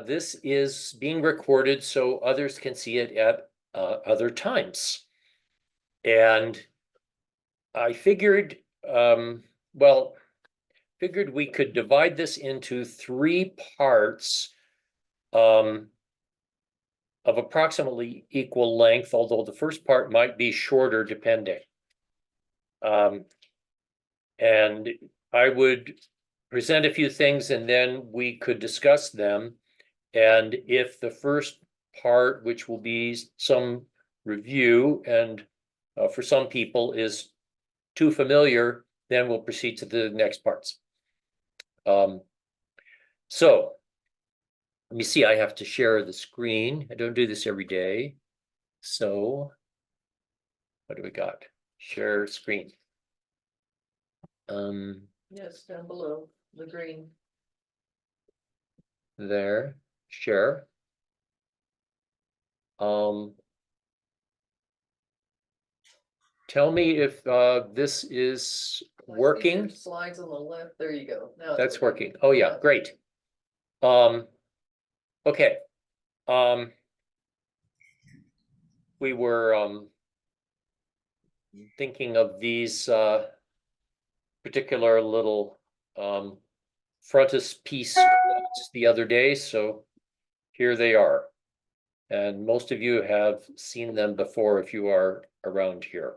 This is being recorded so others can see it at other times. And I figured, figured we could divide this into 3 parts of approximately equal length, although the first part might be shorter depending. And I would present a few things and then we could discuss them. And if the first part, which will be some review and for some people is too familiar, then we'll proceed to the next parts. So let me see, I have to share the screen. I don't do this every day. So what do we got? Share screen. Yes, down below the green. There, share. Tell me if this is working. Slides on the left. There you go. Now That's working. Oh yeah, great. Okay. We were thinking of these particular little frontispiece the other day, so here they are. And most of you have seen them before if you are around here.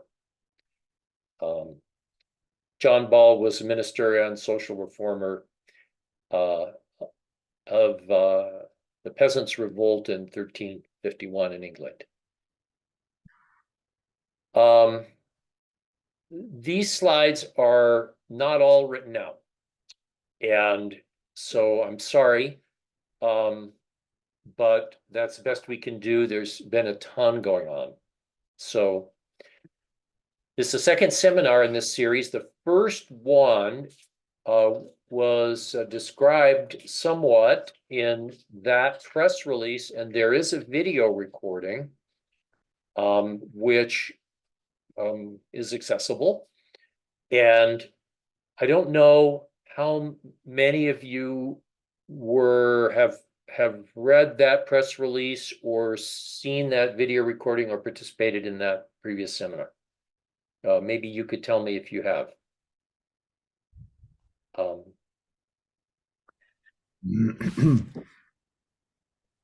John Ball was a minister and social reformer of the Peasants' Revolt in 1351 in England. These slides are not all written out, and so I'm sorry, but that's the best we can do. There's been a ton going on. So this is the second seminar in this series. The first one was described somewhat in that press release, and there is a video recording which is accessible. And I don't know how many of you have read that press release or seen that video recording or participated in that previous seminar. Maybe you could tell me if you have.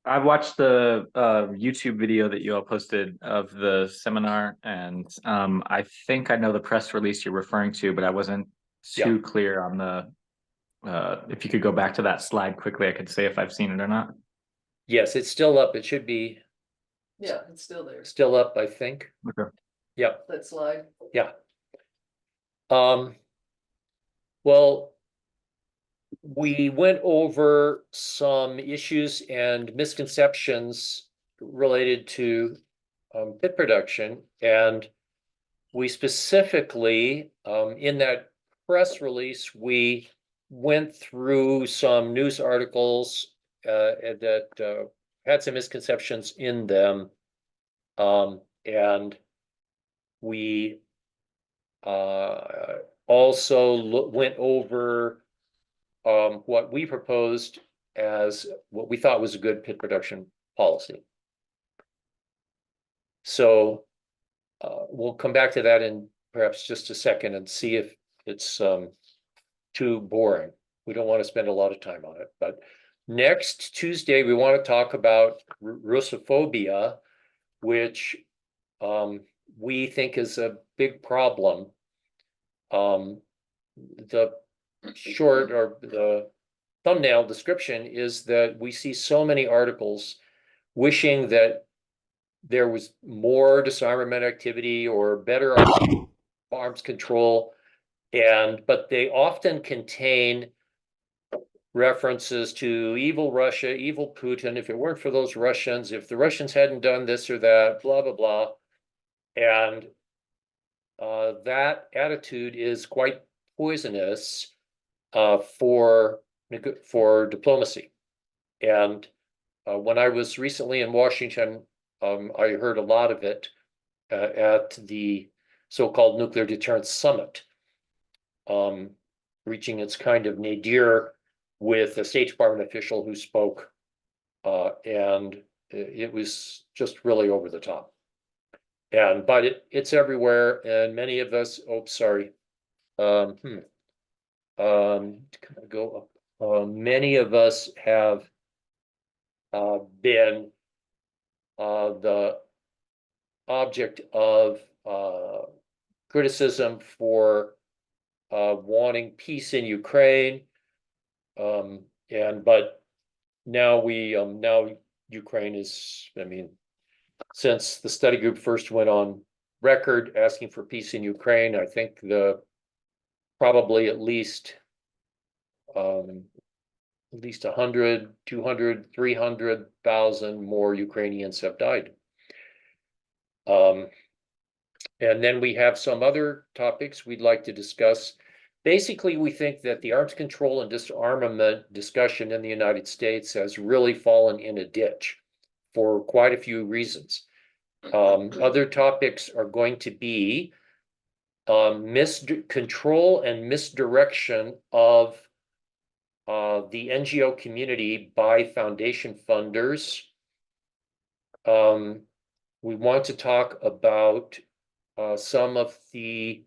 I've watched the YouTube video that you all posted of the seminar, and I think I know the press release you're referring to, but I wasn't too clear on the if you could go back to that slide quickly, I could say if I've seen it or not. Yes, it's still up. It should be. Yeah, it's still there. Still up, I think. Okay. Yeah. That slide. Yeah. Well, we went over some issues and misconceptions related to pit production, and we specifically in that press release we went through some news articles that had some misconceptions in them, and we also went over what we proposed as what we thought was a good pit production policy. So we'll come back to that in perhaps just a second and see if it's too boring. We don't want to spend a lot of time on it, but next Tuesday we want to talk about Russophobia, which we think is a big problem. The short or the thumbnail description is that we see so many articles wishing that there was more disarmament activity or better arms control, but they often contain references to evil Russia, evil Putin. If it weren't for those Russians, if the Russians hadn't done this or that, blah blah blah, and that attitude is quite poisonous for diplomacy. And when I was recently in Washington, I heard a lot of it at the so-called Nuclear Deterrence Summit, reaching its kind of nadir with a State Department official who spoke And it was just really over the top. But it's everywhere, and many of us, oh, sorry. Can I go up? Many of us have been the object of criticism for wanting peace in Ukraine. But now now Ukraine is, I mean, since the study group first went on record asking for peace in Ukraine, I think probably at least 100, 200, 300,000 more Ukrainians have died. And then we have some other topics we'd like to discuss. Basically, we think that the arms control and disarmament discussion in the United States has really fallen in a ditch for quite a few reasons. Other topics are going to be control and misdirection of the NGO community by foundation funders. We want to talk about some of the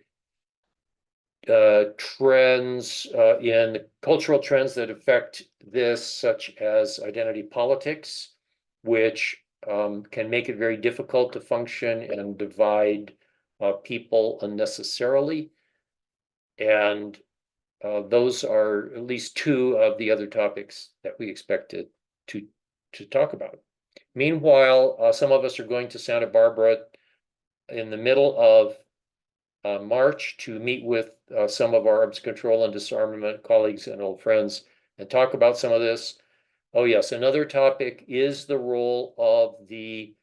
trends in cultural trends that affect this, such as identity politics, which can make it very difficult to function and divide people unnecessarily. And those are at least two of the other topics that we expected to talk about. Meanwhile, some of us are going to Santa Barbara in the middle of March to meet with some of our arms control and disarmament colleagues and old friends and talk about some of this. Oh yes, another topic is the role of the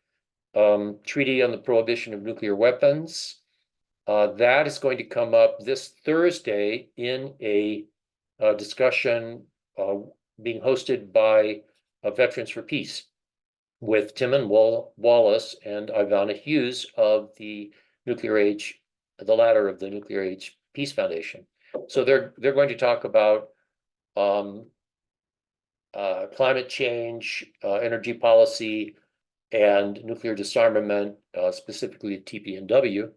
Treaty on the Prohibition of Nuclear Weapons. That is going to come up this Thursday in a discussion being hosted by Veterans for Peace with Timon Wallace and Ivana Hughes of the Nuclear Age, the latter of the Nuclear Age Peace Foundation. So they're going to talk about climate change, energy policy, and nuclear disarmament, specifically TPNW.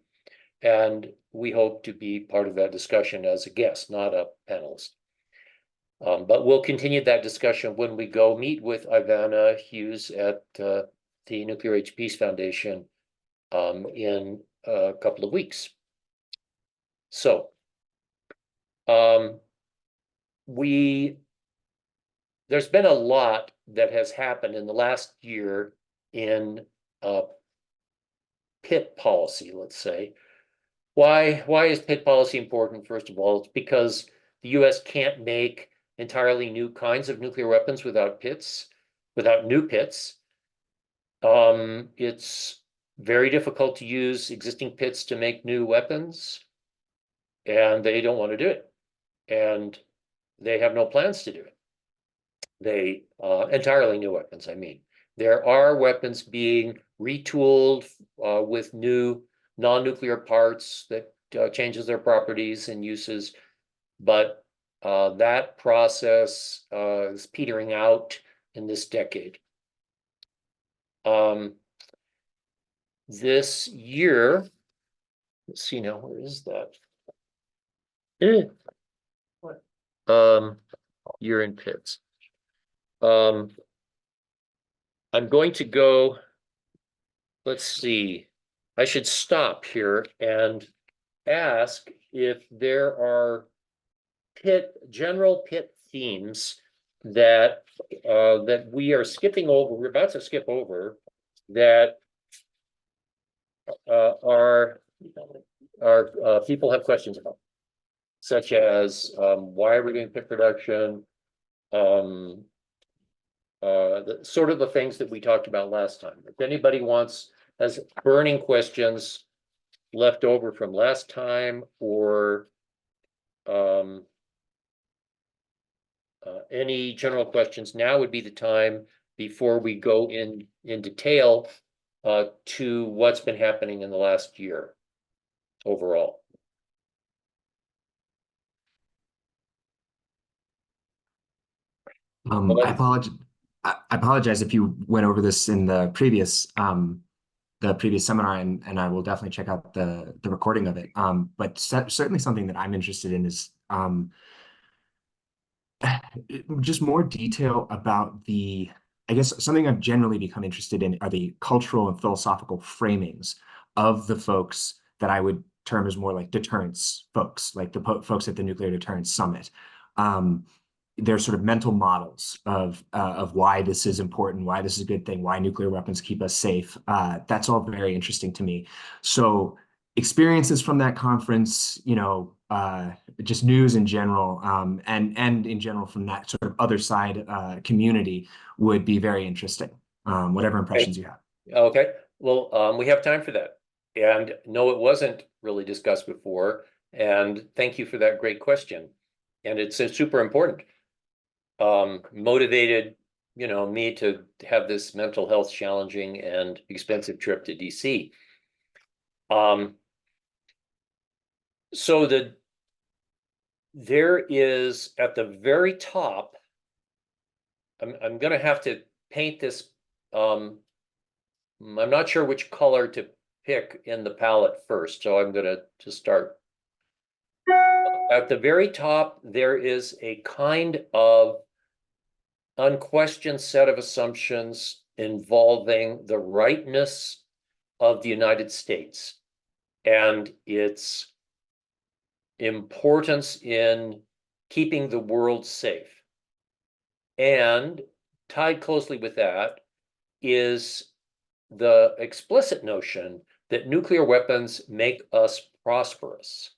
And we hope to be part of that discussion as a guest, not a panelist. But we'll continue that discussion when we go meet with Ivana Hughes at the Nuclear Age Peace Foundation in a couple of weeks. So there's been a lot that has happened in the last year in PIT policy, let's say. Why is PIT policy important? First of all, it's because the US can't make entirely new kinds of nuclear weapons without PITs, without new PITs. It's very difficult to use existing PITs to make new weapons, and they don't want to do it. And they have no plans to do it. They entirely new weapons, I mean. There are weapons being retooled with new non-nuclear parts that changes their properties and uses, but that process is petering out in this decade. This year, let's see now, where is that? What? Year in pits. I'm going to go, let's see, I should stop here and ask if there are general PIT themes that we are skipping over, we're about to skip over, that people have questions about, such as why are we doing PIT production, sort of the things that we talked about last time. If anybody has burning questions left over from last time, or any general questions, now would be the time before we go in detail to what's been happening in the last year overall. I apologize. I apologize if you went over this in the previous seminar, and I will definitely check out the recording of it. But certainly something that I'm interested in is just more detail about I guess something I've generally become interested in are the cultural and philosophical framings of the folks that I would term as more like deterrence folks, like the folks at the Nuclear Deterrence Summit. Their sort of mental models of why this is important, why this is a good thing, why nuclear weapons keep us safe. That's all very interesting to me. So experiences from that conference, just news in general, and in general from that sort of other side community would be very interesting. Whatever impressions you have. Okay, well, we have time for that. And no, it wasn't really discussed before. And thank you for that great question. And it's super important. Motivated, me to have this mental health challenging and expensive trip to DC. So there is at the very top, I'm gonna have to paint this. I'm not sure which color to pick in the palette first, so I'm gonna just start. At the very top, there is a kind of unquestioned set of assumptions involving the rightness of the United States and its importance in keeping the world safe. And tied closely with that is the explicit notion that nuclear weapons make us prosperous,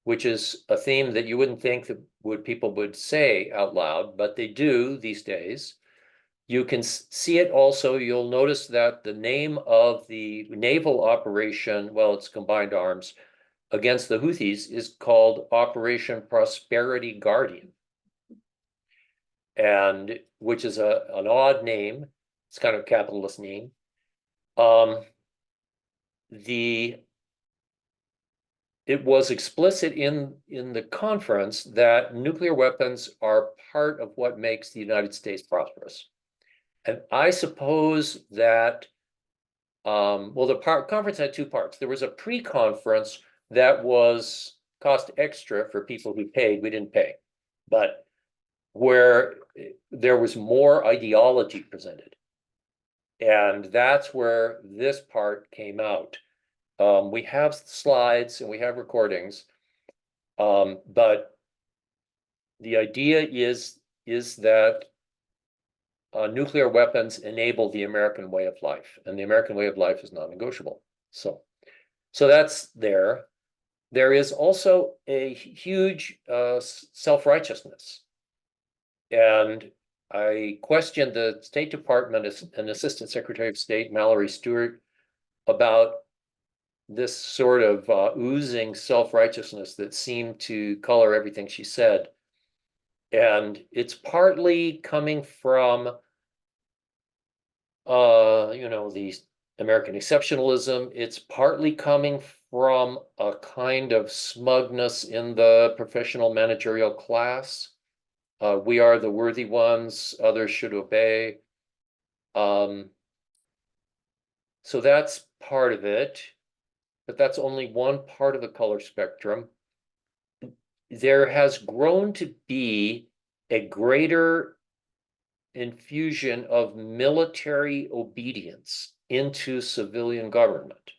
which is a theme that you wouldn't think that people would say out loud, but they do these days. You can see it also. You'll notice that the name of the naval operation, well, it's combined arms, against the Houthis is called Operation Prosperity Guardian, and which is an odd name. It's kind of a capitalist name. It was explicit in the conference that nuclear weapons are part of what makes the United States prosperous. And I suppose that, well, the conference had two parts. There was a pre-conference that was cost extra for people who paid. We didn't pay, but where there was more ideology presented. And that's where this part came out. We have slides and we have recordings, but the idea is that nuclear weapons enable the American way of life, and the American way of life is non-negotiable. So that's there. There is also a huge self-righteousness, and I questioned the State Department and Assistant Secretary of State Mallory Stewart about this sort of oozing self-righteousness that seemed to color everything she said. And it's partly coming from, the American exceptionalism. It's partly coming from a kind of smugness in the professional managerial class. We are the worthy ones, others should obey. So that's part of it, but that's only one part of the color spectrum. There has grown to be a greater infusion of military obedience into civilian government,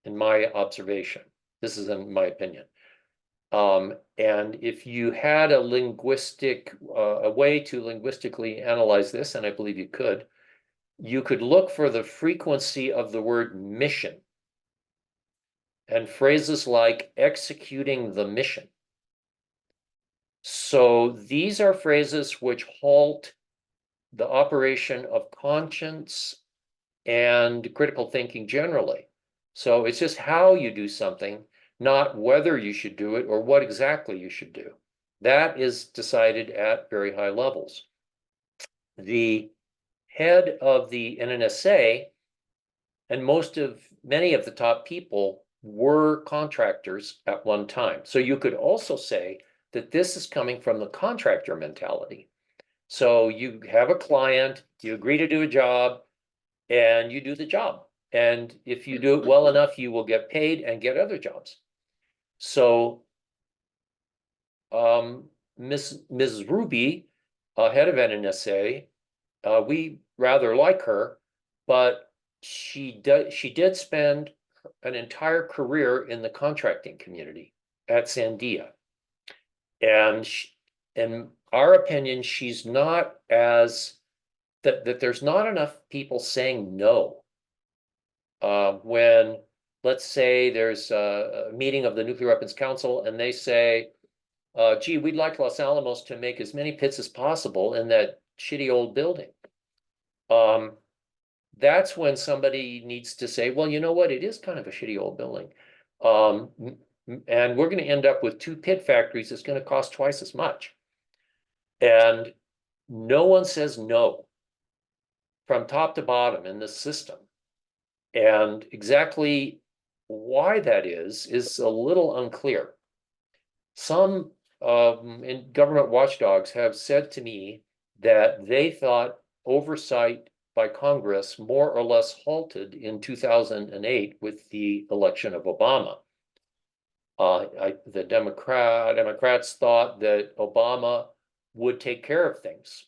in my observation. This is in my opinion. And if you had a way to linguistically analyze this, and I believe you could look for the frequency of the word mission and phrases like executing the mission. So these are phrases which halt the operation of conscience and critical thinking generally. So it's just how you do something, not whether you should do it or what exactly you should do. That is decided at very high levels. The head of the NNSA and many of the top people were contractors at one time. So you could also say that this is coming from the contractor mentality. So you have a client, you agree to do a job, and you do the job. And if you do it well enough, you will get paid and get other jobs. So Mrs. Ruby, head of NNSA, we rather like her, but she did spend an entire career in the contracting community at Sandia. And in our opinion, she's not as that there's not enough people saying no. When, let's say there's a meeting of the Nuclear Weapons Council and they say, gee, we'd like Los Alamos to make as many pits as possible in that shitty old building. That's when somebody needs to say, well, you know what, it is kind of a shitty old building. And we're going to end up with 2 pit factories. It's going to cost twice as much. And no one says no from top to bottom in this system. And exactly why that is a little unclear. Some in government watchdogs have said to me that they thought oversight by Congress more or less halted in 2008 with the election of Obama. The Democrats thought that Obama would take care of things.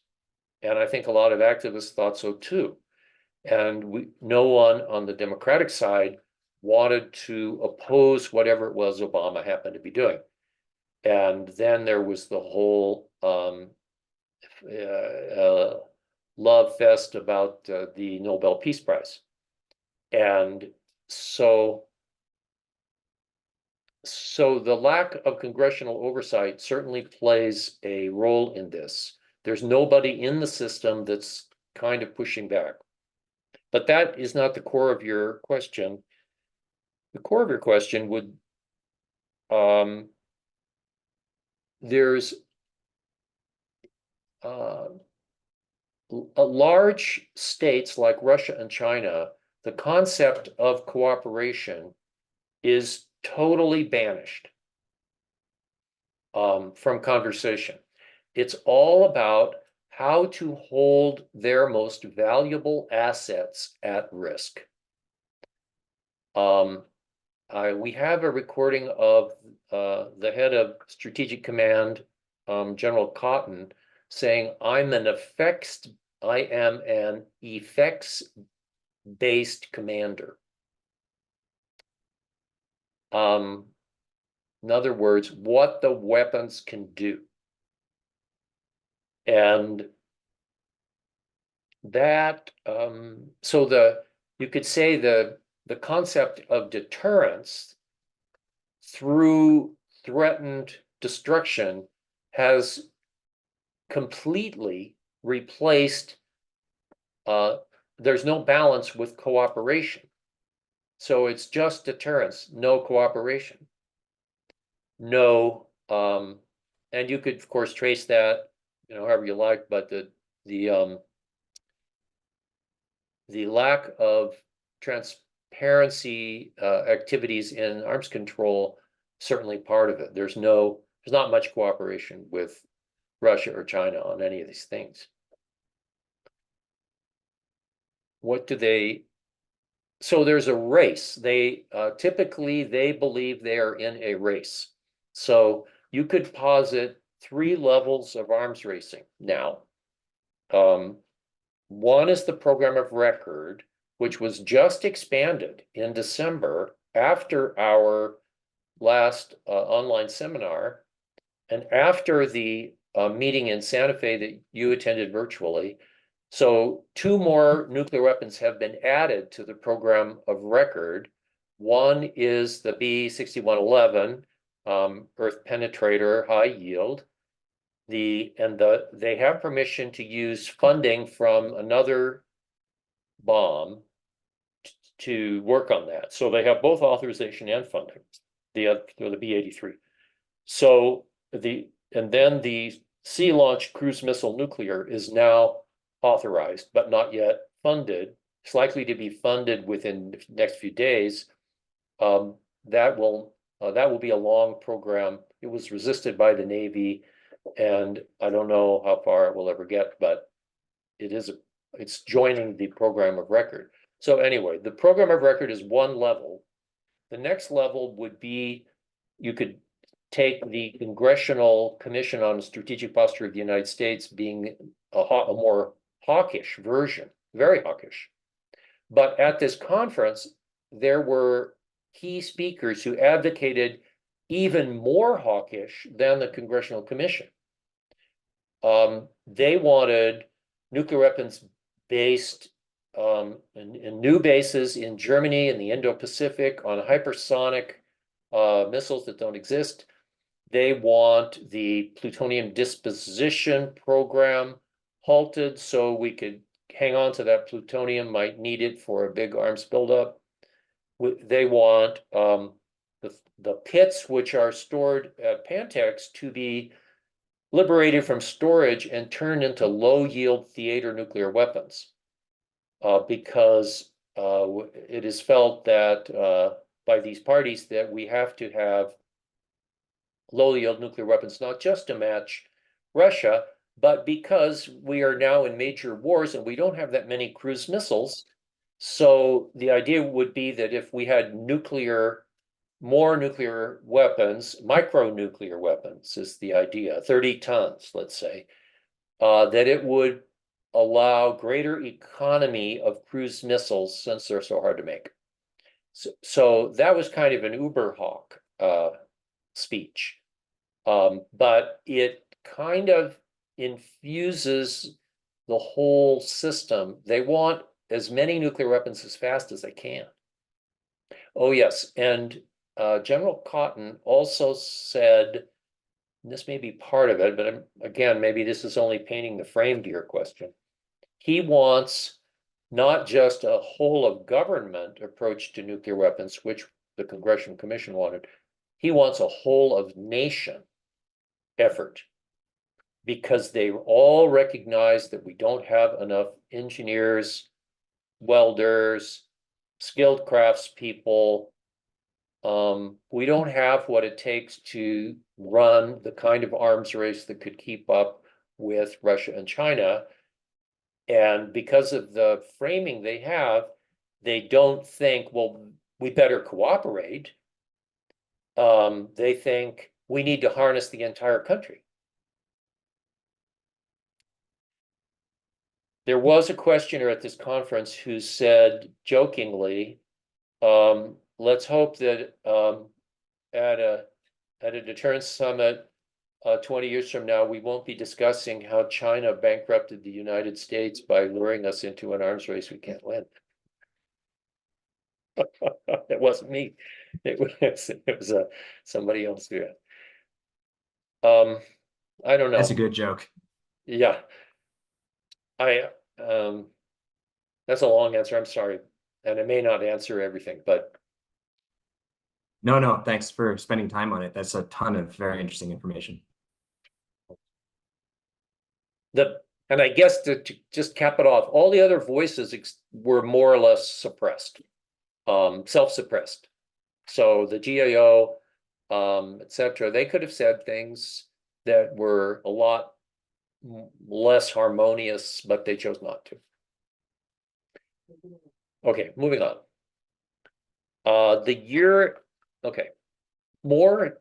And I think a lot of activists thought so too. And no one on the Democratic side wanted to oppose whatever it was Obama happened to be doing. And then there was the whole love fest about the Nobel Peace Prize. And so the lack of congressional oversight certainly plays a role in this. There's nobody in the system that's kind of pushing back. But that is not the core of your question. The core of your question would, there's large states like Russia and China, the concept of cooperation is totally banished from conversation. It's all about how to hold their most valuable assets at risk. We have a recording of the head of Strategic Command, General Cotton, saying, I am an effects-based commander. In other words, what the weapons can do. And that, so you could say the concept of deterrence through threatened destruction has completely replaced, there's no balance with cooperation. So it's just deterrence, no cooperation. No, and you could of course trace that, however you like, but the lack of transparency activities in arms control, certainly part of it. There's not much cooperation with Russia or China on any of these things. So there's a race. They typically believe they are in a race. So you could posit 3 levels of arms racing now. One is the program of record, which was just expanded in December after our last online seminar and after the meeting in Santa Fe that you attended virtually. So 2 more nuclear weapons have been added to the program of record. One is the B6111 Earth penetrator, high yield. They have permission to use funding from another bomb to work on that. So they have both authorization and funding, the B83. So and then the sea-launched cruise missile nuclear is now authorized, but not yet funded. It's likely to be funded within the next few days. That will be a long program. It was resisted by the Navy. And I don't know how far it will ever get, but it's joining the program of record. So anyway, the program of record is one level. The next level would be, you could take the Congressional Commission on Strategic Posture of the United States being a more hawkish version, very hawkish. But at this conference, there were key speakers who advocated even more hawkish than the Congressional Commission. They wanted nuclear weapons based in new bases in Germany and the Indo-Pacific on hypersonic missiles that don't exist. They want the plutonium disposition program halted so we could hang on to that plutonium, might need it for a big arms buildup. They want the pits which are stored at Pantex to be liberated from storage and turned into low-yield theater nuclear weapons. Because it is felt that by these parties that we have to have low-yield nuclear weapons, not just to match Russia, but because we are now in major wars and we don't have that many cruise missiles. So the idea would be that if we had more nuclear weapons, micronuclear weapons is the idea, 30 tons, let's say, that it would allow greater economy of cruise missiles since they're so hard to make. So that was kind of an uber hawk speech. But it kind of infuses the whole system. They want as many nuclear weapons as fast as they can. Oh, yes. And General Cotton also said, and this may be part of it, but again, maybe this is only painting the frame to your question. He wants not just a whole of government approach to nuclear weapons, which the Congressional Commission wanted. He wants a whole of nation effort, because they all recognize that we don't have enough engineers, welders, skilled craftspeople. We don't have what it takes to run the kind of arms race that could keep up with Russia and China. And because of the framing they have, they don't think, well, we better cooperate. They think we need to harness the entire country. There was a questioner at this conference who said jokingly, let's hope that at a Deterrence Summit 20 years from now, we won't be discussing how China bankrupted the United States by luring us into an arms race we can't win. It wasn't me. It was somebody else here. I don't know. That's a good joke. Yeah. That's a long answer. I'm sorry. And it may not answer everything, but. No, thanks for spending time on it. That's a ton of very interesting information. And I guess to just cap it off, all the other voices were more or less suppressed, self-suppressed. So the GAO, etc., they could have said things that were a lot less harmonious, but they chose not to. Okay, moving on. Okay, more,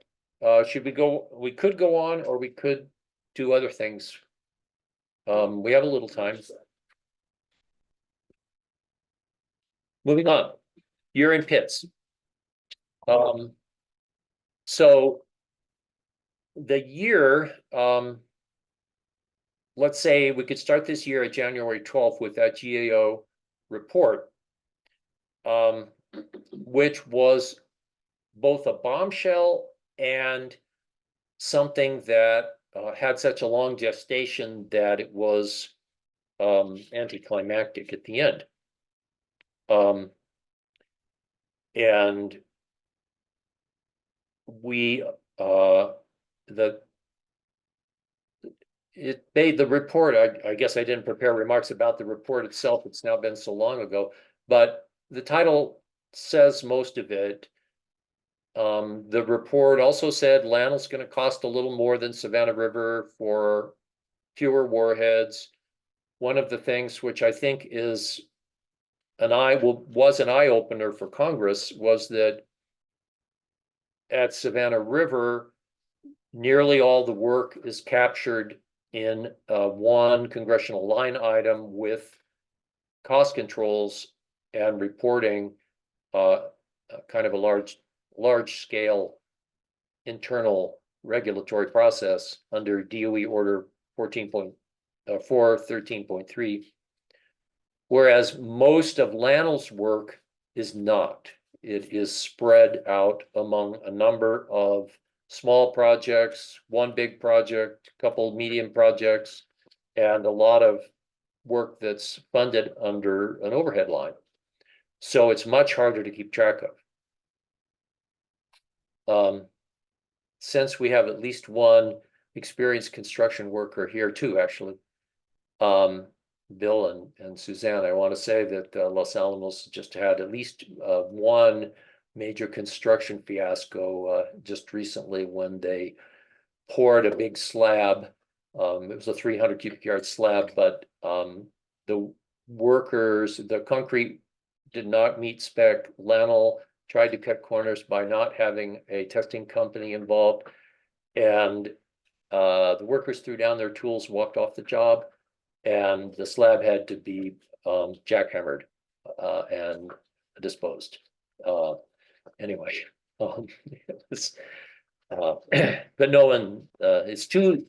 should we go, we could go on, or we could do other things. We have a little time. Moving on, you're in pits. So the year, let's say we could start this year at January 12th with that GAO report, which was both a bombshell and something that had such a long gestation that it was anticlimactic at the end. And we it made the report. I guess I didn't prepare remarks about the report itself. It's now been so long ago, but the title says most of it. The report also said LANL's gonna cost a little more than Savannah River for fewer warheads. One of the things which I think is was an eye opener for Congress was that at Savannah River, nearly all the work is captured in one congressional line item with cost controls and reporting, kind of a large scale internal regulatory process under DOE Order 413.3, whereas most of LANL's work is not. It is spread out among a number of small projects, one big project, a couple medium projects, and a lot of work that's funded under an overhead line. So it's much harder to keep track of. Since we have at least one experienced construction worker here too, actually, Bill and Suzanne, I want to say that Los Alamos just had at least one major construction fiasco just recently when they poured a big slab. It was a 300 cubic yard slab, but the workers, the concrete did not meet spec. LANL tried to cut corners by not having a testing company involved, and the workers threw down their tools, walked off the job, and the slab had to be jackhammered and disposed. Anyway, it was, but no one, it's too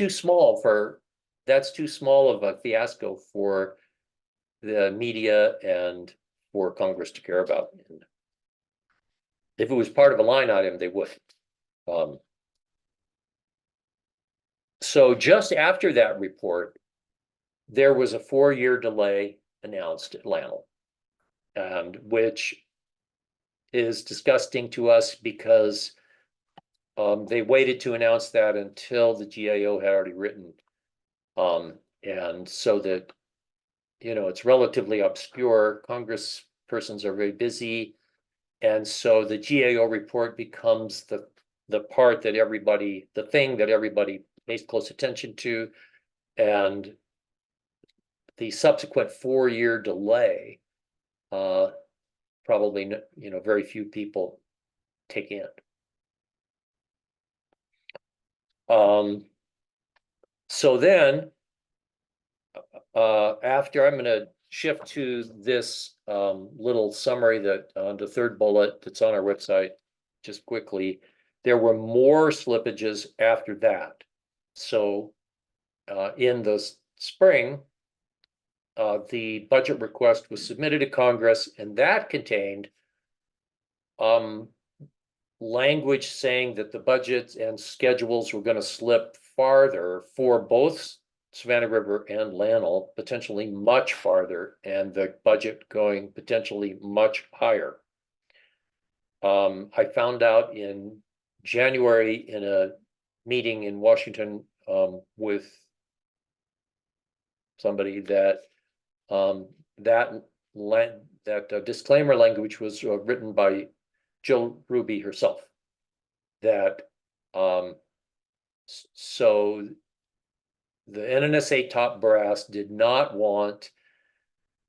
small for, that's too small of a fiasco for the media and for Congress to care about. And if it was part of a line item, they would. So just after that report, there was a 4-year delay announced at LANL, and which is disgusting to us because they waited to announce that until the GAO had already written. And so that, you know, it's relatively obscure. Congress persons are very busy. And so the GAO report becomes the part that everybody, the thing that everybody pays close attention to. And the subsequent 4-year delay, probably, you know, very few people take in. So then, after, I'm going to shift to this little summary that the third bullet that's on our website, just quickly. There were more slippages after that. So in the spring, the budget request was submitted to Congress, and that contained language saying that the budgets and schedules were going to slip farther for both Savannah River and LANL, potentially much farther, and the budget going potentially much higher. I found out in January in a meeting in Washington with somebody that that disclaimer language was written by Jill Hruby herself. That so the NNSA top brass did not want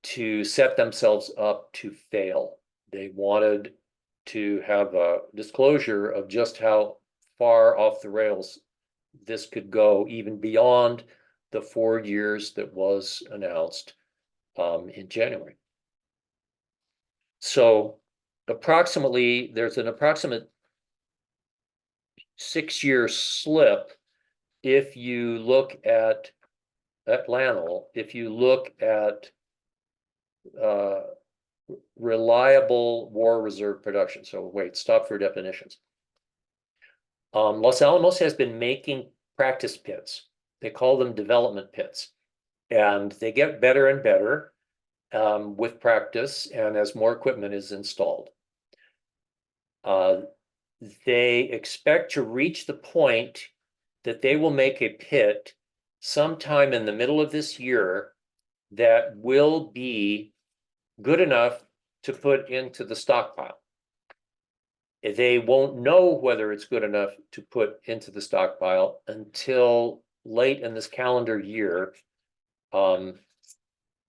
to set themselves up to fail. They wanted to have a disclosure of just how far off the rails this could go, even beyond the 4 years that was announced in January. So approximately, there's an approximate 6-year slip if you look at LANL, if you look at reliable war reserve production. So wait, stop for definitions. Los Alamos has been making practice pits. They call them development pits, and they get better and better with practice and as more equipment is installed. They expect to reach the point that they will make a pit sometime in the middle of this year that will be good enough to put into the stockpile. They won't know whether it's good enough to put into the stockpile until late in this calendar year. And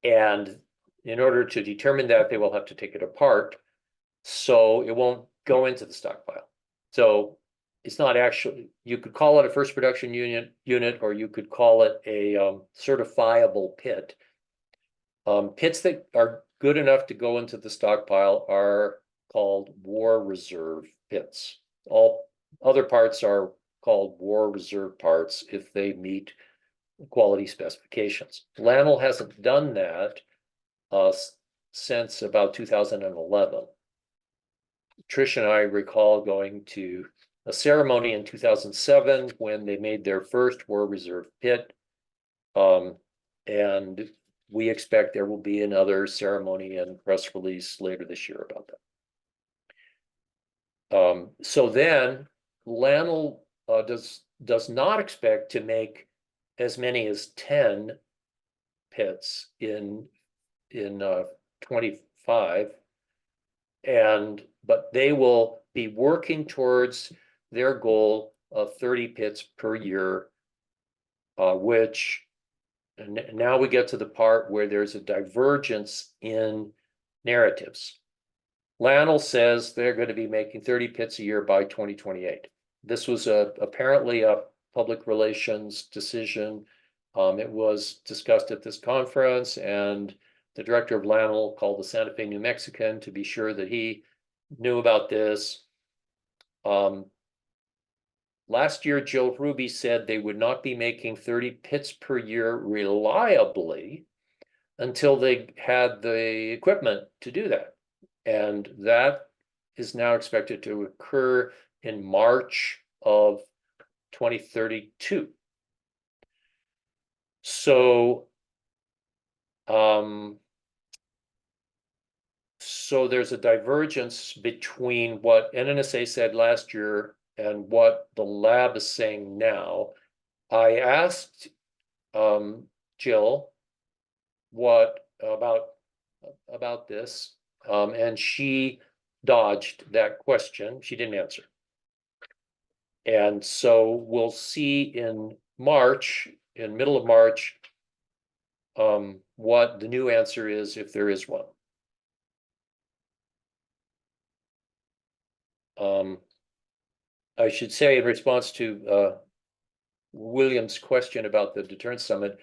in order to determine that, they will have to take it apart. So it won't go into the stockpile. So it's not actually, you could call it a first production unit, or you could call it a certifiable pit. Pits that are good enough to go into the stockpile are called war reserve pits. All other parts are called war reserve parts if they meet quality specifications. LANL hasn't done that since about 2011. Trish and I recall going to a ceremony in 2007 when they made their first war reserve pit. And we expect there will be another ceremony and press release later this year about that. So then LANL does not expect to make as many as 10 pits in 25, but they will be working towards their goal of 30 pits per year, which, and now we get to the part where there's a divergence in narratives. LANL says they're going to be making 30 pits a year by 2028. This was apparently a public relations decision. It was discussed at this conference, and the director of LANL called the Santa Fe New Mexican to be sure that he knew about this. Last year, Jill Hruby said they would not be making 30 pits per year reliably until they had the equipment to do that. And that is now expected to occur in March of 2032. So, so there's a divergence between what NNSA said last year and what the lab is saying now. I asked Jill what about this, and she dodged that question. She didn't answer. And so we'll see in March, in middle of March, what the new answer is, if there is one. I should say, in response to William's question about the Deterrence Summit,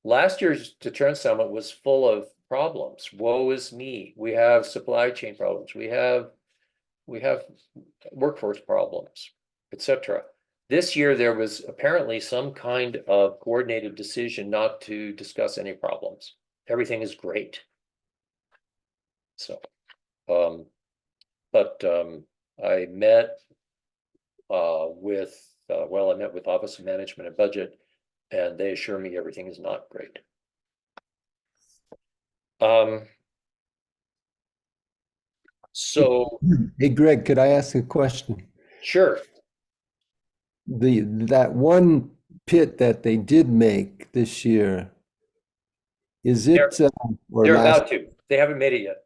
last year's Deterrence Summit was full of problems. Woe is me. We have supply chain problems. We have workforce problems, etc. This year, there was apparently some kind of coordinated decision not to discuss any problems. Everything is great. So, I met I met with Office of Management and Budget, and they assure me everything is not great. So, Hey, Greg, could I ask a question? sure. That one pit that they did make this year, is it or They're last? about to. They haven't made it yet.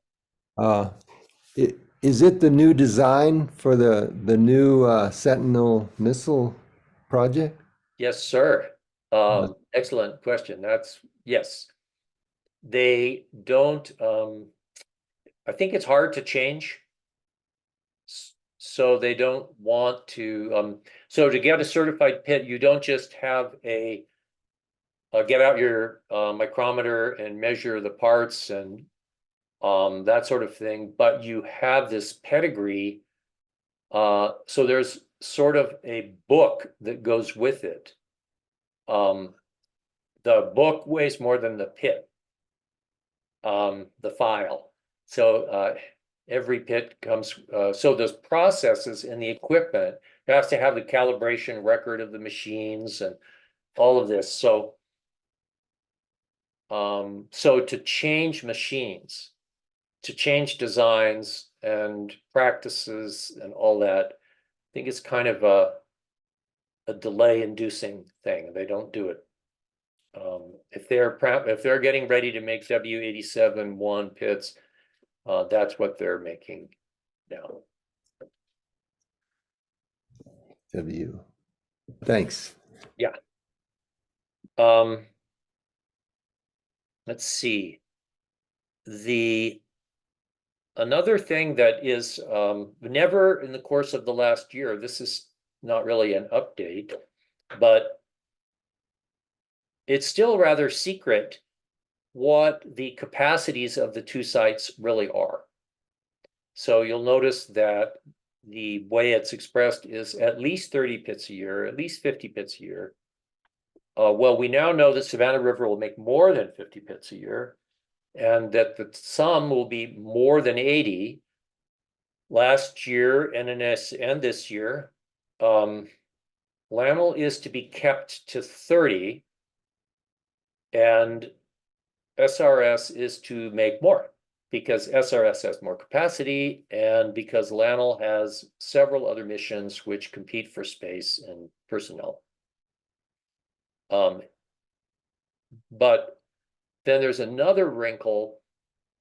Is it the new design for the new Sentinel missile project? Yes, sir. Excellent question. Yes. They don't, I think it's hard to change. So they don't want to, so to get a certified pit, you don't just have get out your micrometer and measure the parts and that sort of thing, but you have this pedigree. So there's sort of a book that goes with it. The book weighs more than the pit, the file. So every pit comes, so those processes in the equipment, it has to have the calibration record of the machines and all of this. So, so to change machines, to change designs and practices and all that, I think it's kind of a delay-inducing thing. They don't do it. If they're getting ready to make W87-1 pits, that's what they're making now. W. Thanks. Let's see. Another thing that is never in the course of the last year, this is not really an update, but it's still rather secret what the capacities of the two sites really are. So you'll notice that the way it's expressed is at least 30 pits a year, at least 50 pits a year. Well, we now know that Savannah River will make more than 50 pits a year, and that the sum will be more than 80. Last year, NNS, and this year, LANL is to be kept to 30, and SRS is to make more, because SRS has more capacity, and because LANL has several other missions which compete for space and personnel. But then there's another wrinkle,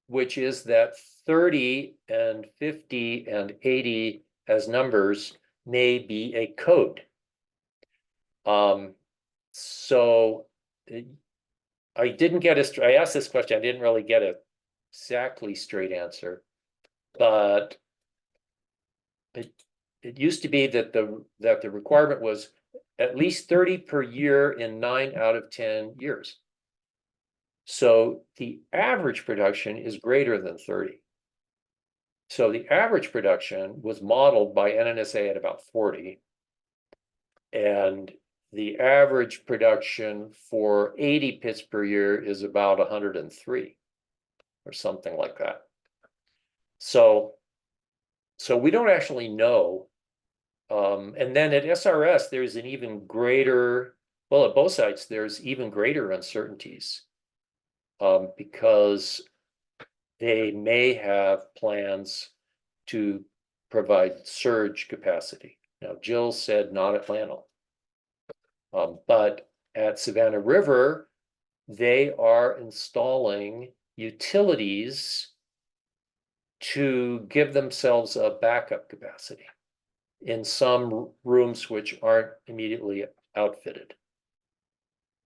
which is that 30 and 50 and 80 as numbers may be a code. So I didn't get I asked this question, I didn't really get a exactly straight answer, but it used to be that the requirement was at least 30 per year in 9 out of 10 years. So the average production is greater than 30. So the average production was modeled by NNSA at about 40. And the average production for 80 pits per year is about 103 or something like that. So we don't actually know. And then at SRS, there's an even greater, well, at both sites, there's even greater uncertainties. Because they may have plans to provide surge capacity. Now, Jill said not at LANL. But at Savannah River, they are installing utilities to give themselves a backup capacity in some rooms which aren't immediately outfitted,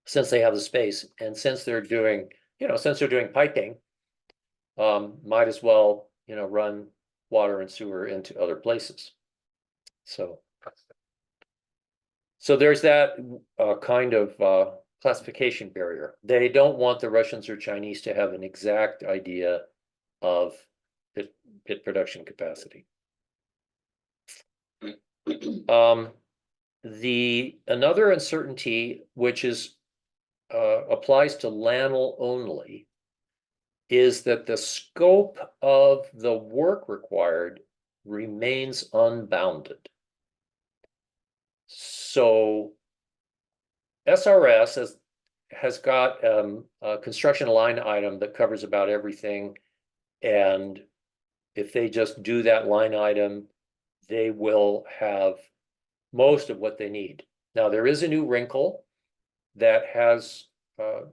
since they have the space, and since they're doing, since they're doing piping, might as well, run water and sewer into other places. So there's that kind of classification barrier. They don't want the Russians or Chinese to have an exact idea of pit production capacity. Another uncertainty, which is applies to LANL only, is that the scope of the work required remains unbounded. So SRS has got a construction line item that covers about everything, and if they just do that line item, they will have most of what they need. Now, there is a new wrinkle that has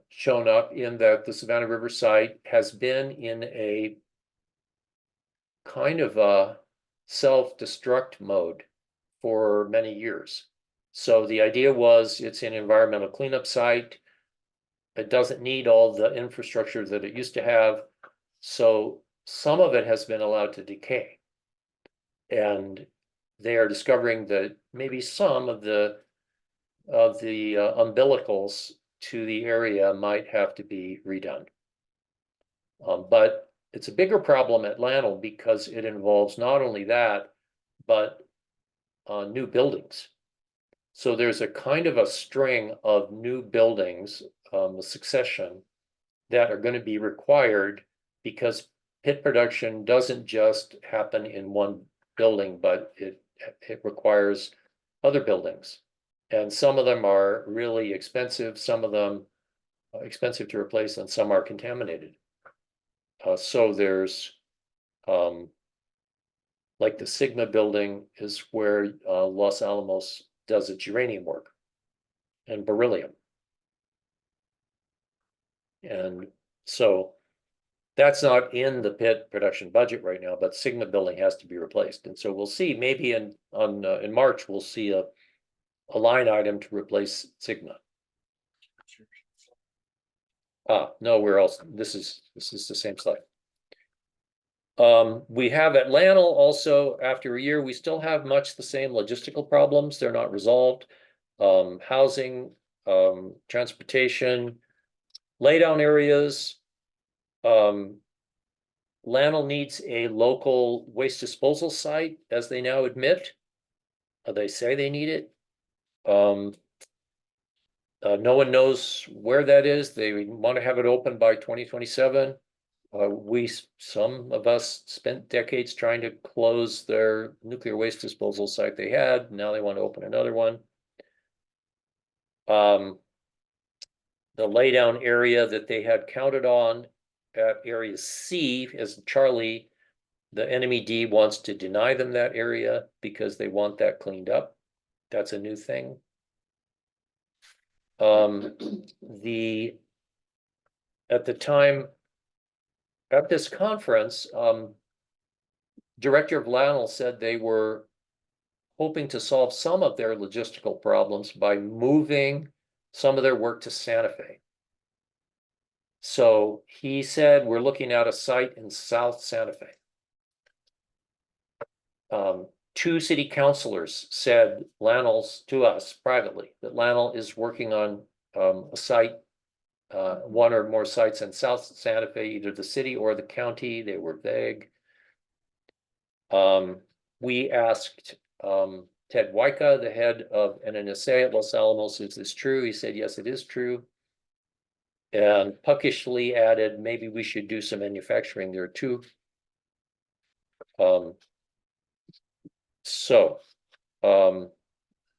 shown up in that the Savannah River Site has been in a kind of a self-destruct mode for many years. So the idea was it's an environmental cleanup site. It doesn't need all the infrastructure that it used to have. So some of it has been allowed to decay. And they are discovering that maybe some of the umbilicals to the area might have to be redone. But it's a bigger problem at LANL because it involves not only that, but new buildings. So there's a kind of a string of new buildings, a succession, that are going to be required because pit production doesn't just happen in one building, but it requires other buildings. And some of them are really expensive, some of them expensive to replace, and some are contaminated. So there's like the Sigma building is where Los Alamos does its uranium work and beryllium. And so that's not in the pit production budget right now, but Sigma building has to be replaced. And so we'll see, maybe in March, we'll see a line item to replace Sigma. No, where else? This is the same slide. We have at LANL also, after a year, we still have much the same logistical problems. They're not resolved. Housing, transportation, laydown areas. LANL needs a local waste disposal site, as they now admit. They say they need it. No one knows where that is. They want to have it open by 2027. Some of us spent decades trying to close their nuclear waste disposal site they had. Now they want to open another one. The laydown area that they had counted on at area C as Charlie, the NMED wants to deny them that area because they want that cleaned up. That's a new thing. At the time, at this conference, Director of LANL said they were hoping to solve some of their logistical problems by moving some of their work to Santa Fe. So he said, we're looking at a site in South Santa Fe. Two city councilors said LANL's to us privately that LANL is working on a site, one or more sites in South Santa Fe, either the city or the county. They were vague. We asked Ted Wyka, the head of NNSA at Los Alamos, is this true? He said, yes, it is true. And puckishly added, maybe we should do some manufacturing there too.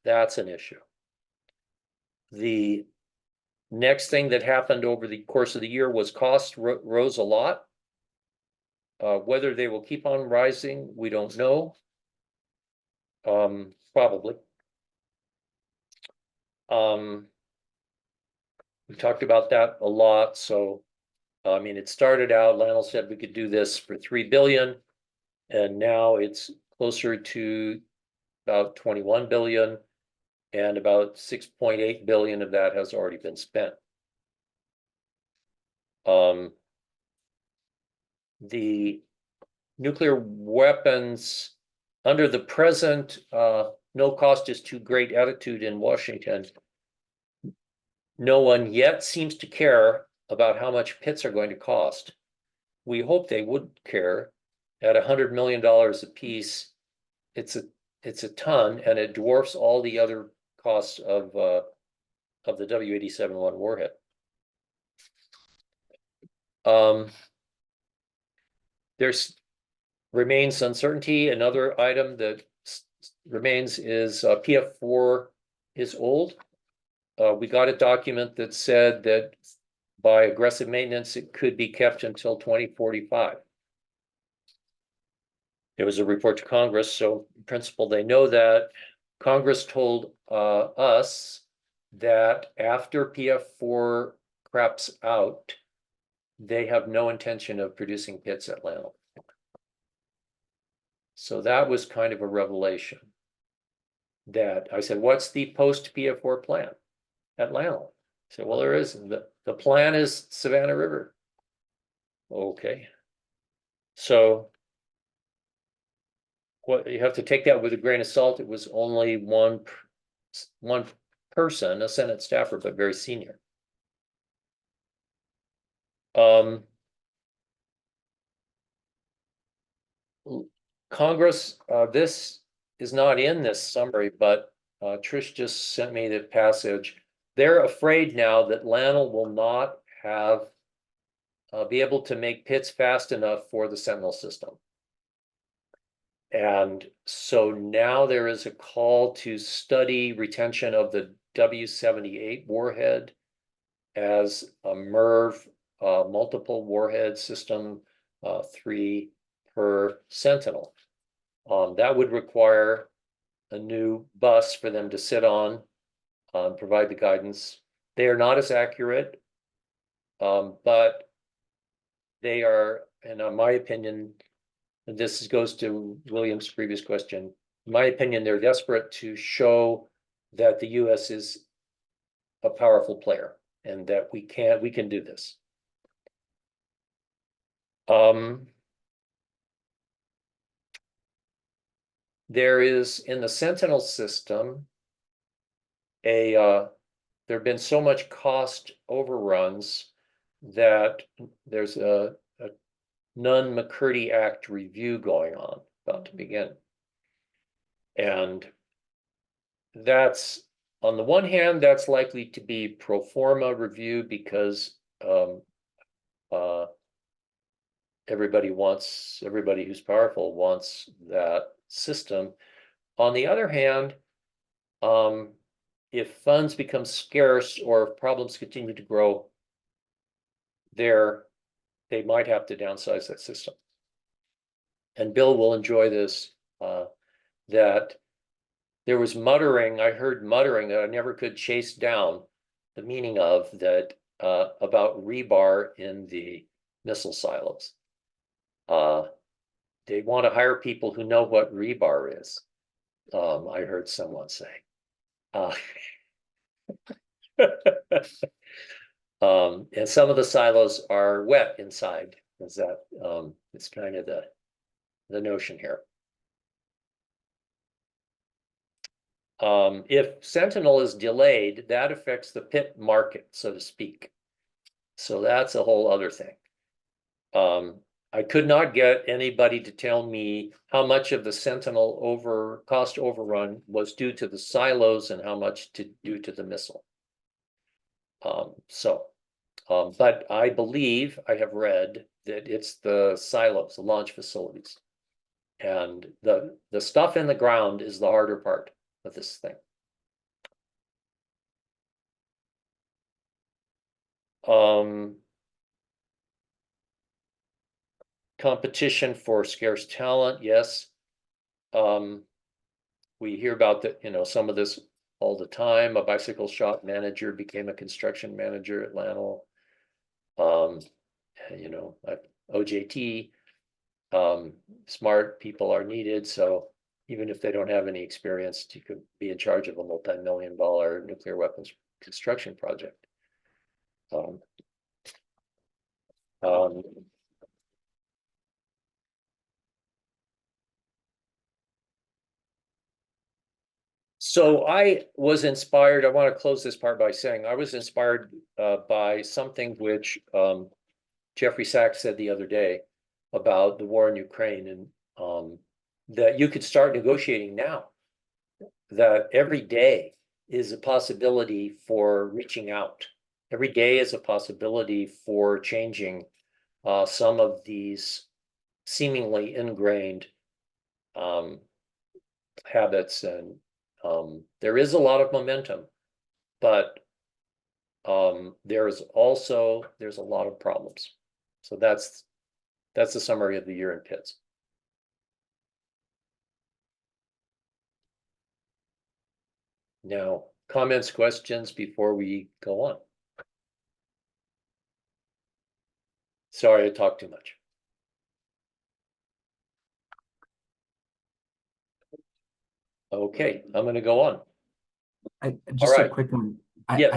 That's an issue. The next thing that happened over the course of the year was costs rose a lot. Whether they will keep on rising, we don't know. Probably. We talked about that a lot. So, I mean, it started out, LANL said we could do this for $3 billion, and now it's closer to about 21 billion, and about 6.8 billion of that has already been spent. The nuclear weapons under the present no cost is too great attitude in Washington, no one yet seems to care about how much pits are going to cost. We hope they would care. At $100 million a piece, it's a ton, and it dwarfs all the other costs of the W87-1 warhead. There's remains uncertainty. Another item that remains is PF4 is old. We got a document that said that by aggressive maintenance, it could be kept until 2045. There was a report to Congress, so in principle, they know that. Congress told us that after PF4 craps out, they have no intention of producing pits at LANL. So that was kind of a revelation. That I said, what's the post PF4 plan at LANL? I said, well, there isn't. The plan is Savannah River. Okay. So what you have to take that with a grain of salt. It was only one person, a Senate staffer, but very senior. Congress, this is not in this summary, but Trish just sent me the passage. They're afraid now that LANL will not have be able to make pits fast enough for the Sentinel system. And so now there is a call to study retention of the W78 warhead as a MIRV multiple warhead system, 3 per Sentinel. That would require a new bus for them to sit on, provide the guidance. They are not as accurate, but they are, and in my opinion, and this goes to William's previous question, in my opinion, they're desperate to show that the US is a powerful player and that we can do this. There is in the Sentinel system there have been so much cost overruns that there's a Nunn-McCurdy Act review going on, about to begin. And that's, on the one hand, that's likely to be pro forma review because everybody who's powerful wants that system. On the other hand, if funds become scarce or if problems continue to grow, they might have to downsize that system. And Bill will enjoy this, that there was muttering, I heard muttering that I never could chase down the meaning of that about rebar in the missile silos. They want to hire people who know what rebar is. I heard someone say. And some of the silos are wet inside. Is that it's kind of the notion here. If Sentinel is delayed, that affects the pit market, so to speak. So that's a whole other thing. I could not get anybody to tell me how much of the Sentinel cost overrun was due to the silos and how much due to the missile. But I believe I have read that it's the silos, the launch facilities. And the stuff in the ground is the harder part of this thing. Competition for scarce talent, yes. We hear about some of this all the time. A bicycle shop manager became a construction manager at LANL. OJT, smart people are needed. So even if they don't have any experience, you could be in charge of a multi-million-dollar nuclear weapons construction project. So I was inspired. I want to close this part by saying I was inspired by something which Jeffrey Sachs said the other day about the war in Ukraine, and that you could start negotiating now. That every day is a possibility for reaching out. Every day is a possibility for changing some of these seemingly ingrained habits, and there is a lot of momentum, but there's a lot of problems. So that's the summary of the year in PIDS. Now, comments, questions before we go on? Sorry, I talked too much. Okay, I'm going to go on. Just right. a quick one. Yes. I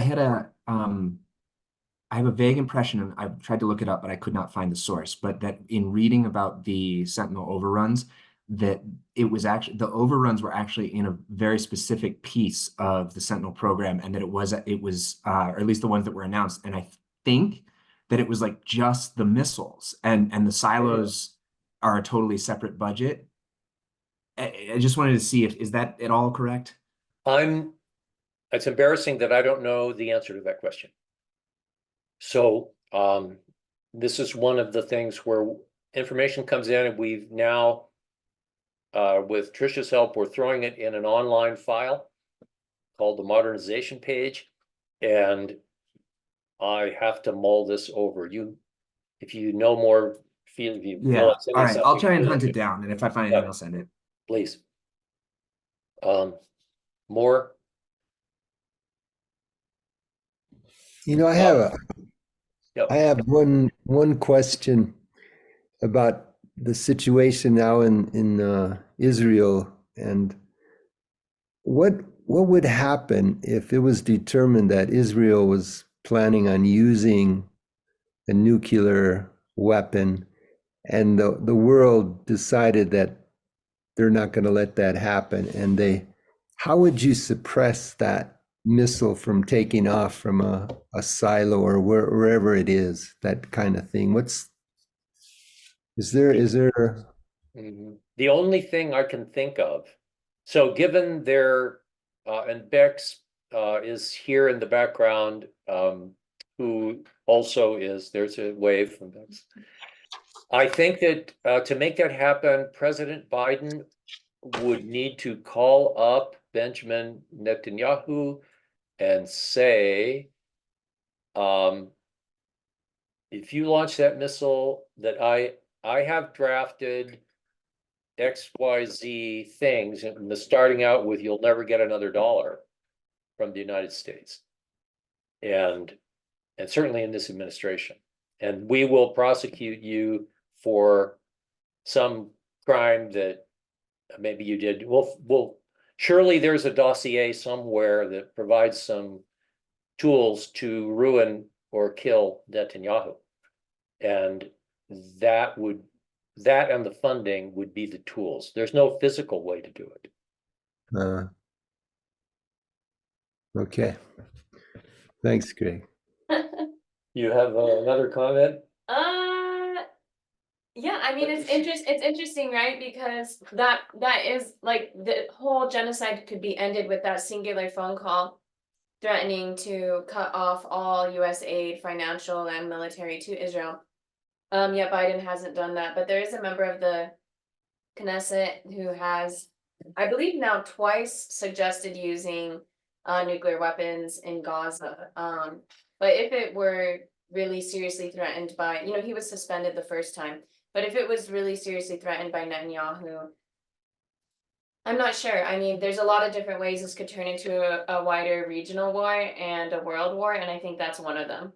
have a vague impression, and I've tried to look it up, but I could not find the source. But that in reading about the Sentinel overruns, that it was actually the overruns were actually in a very specific piece of the Sentinel program, and that it was or at least the ones that were announced. And I think that it was like just the missiles, and the silos are a totally separate budget. I just wanted to see is that at all correct? It's embarrassing that I don't know the answer to that question. So this is one of the things where information comes in, and we've now, with Tricia's help, we're throwing it in an online file called the modernization page, and I have to mull this over. If you know more, feel you Yeah. All right. I'll try and hunt it down, and if I find anything, I'll send it. Please. More. I have one question about the situation now in Israel, and what what would happen if it was determined that Israel was planning on using a nuclear weapon and the world decided that they're not going to let that happen, and how would you suppress that missile from taking off from a silo or wherever it is, that kind of thing? Is there The only thing I can think of, so given their, and Bex is here in the background, who also is, there's a wave from Bex. I think that to make that happen, President Biden would need to call up Benjamin Netanyahu and say, if you launch that missile that I have drafted XYZ things, and the starting out with you'll never get another dollar from the United States. And certainly in this administration. And we will prosecute you for some crime that maybe you did. We'll surely there's a dossier somewhere that provides some tools to ruin or kill Netanyahu. And that and the funding would be the tools. There's no physical way to do it. Okay. Thanks, Greg. You have another comment? Yeah, I mean, it's interesting, right? Because that is like the whole genocide could be ended with that singular phone call threatening to cut off all US aid, financial and military, to Israel. Yet Biden hasn't done that, but there is a member of the Knesset who has, I believe now twice, suggested using nuclear weapons in Gaza. But if it were really seriously threatened by, he was suspended the first time, but if it was really seriously threatened by Netanyahu, I'm not sure. I mean, there's a lot of different ways this could turn into a wider regional war and a world war, and I think that's one of them.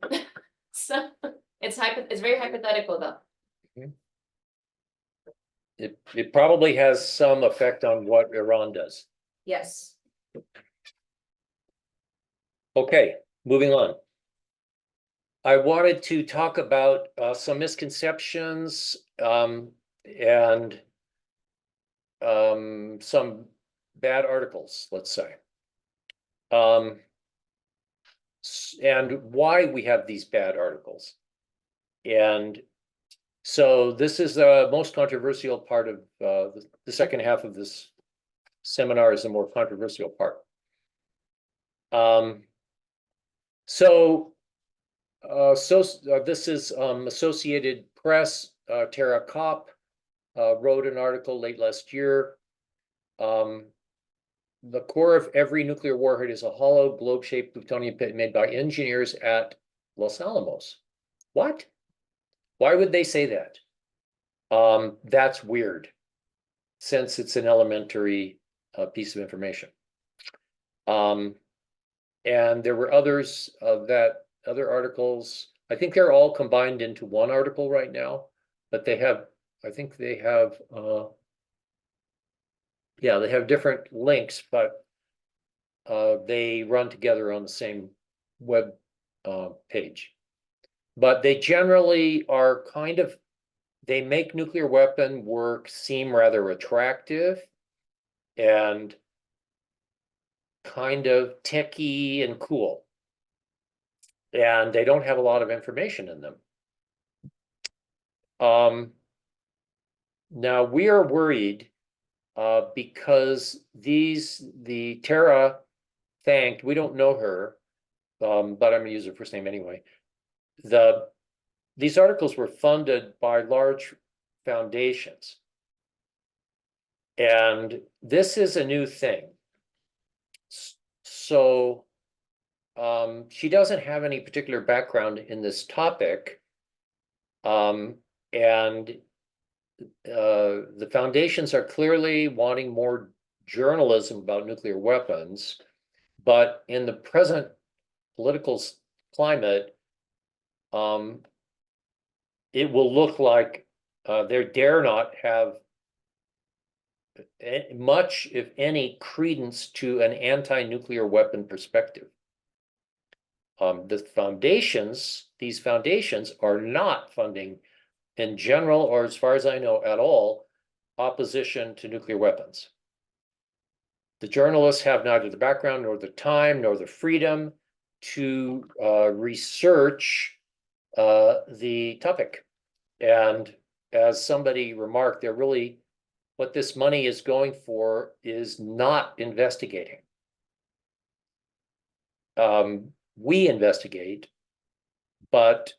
So it's very hypothetical though. It probably has some effect on what Iran does. Yes. Okay, moving on. I wanted to talk about some misconceptions and some bad articles, let's say. And why we have these bad articles. And so this is the most controversial part of the second half of this seminar is the more controversial part. This is Associated Press. Tara Kopp wrote an article late last year. The core of every nuclear warhead is a hollow globe-shaped plutonium pit made by engineers at Los Alamos. What? Why would they say that? That's weird, since it's an elementary piece of information. And there were others other articles. I think they're all combined into one article right now, but they have different links, but they run together on the same web page. But they generally are they make nuclear weapon work seem rather attractive and kind of techy and cool. And they don't have a lot of information in them. Now we are worried because the Tara thanked, we don't know her, but I'm going to use her first name anyway. These articles were funded by large foundations. And this is a new thing. So she doesn't have any particular background in this topic. And the foundations are clearly wanting more journalism about nuclear weapons, but in the present political climate, it will look like they dare not have much, if any, credence to an anti-nuclear weapon perspective. These foundations are not funding in general, or as far as I know at all, opposition to nuclear weapons. The journalists have neither the background nor the time nor the freedom to research the topic. And as somebody remarked, they're really, what this money is going for is not investigating. We investigate, but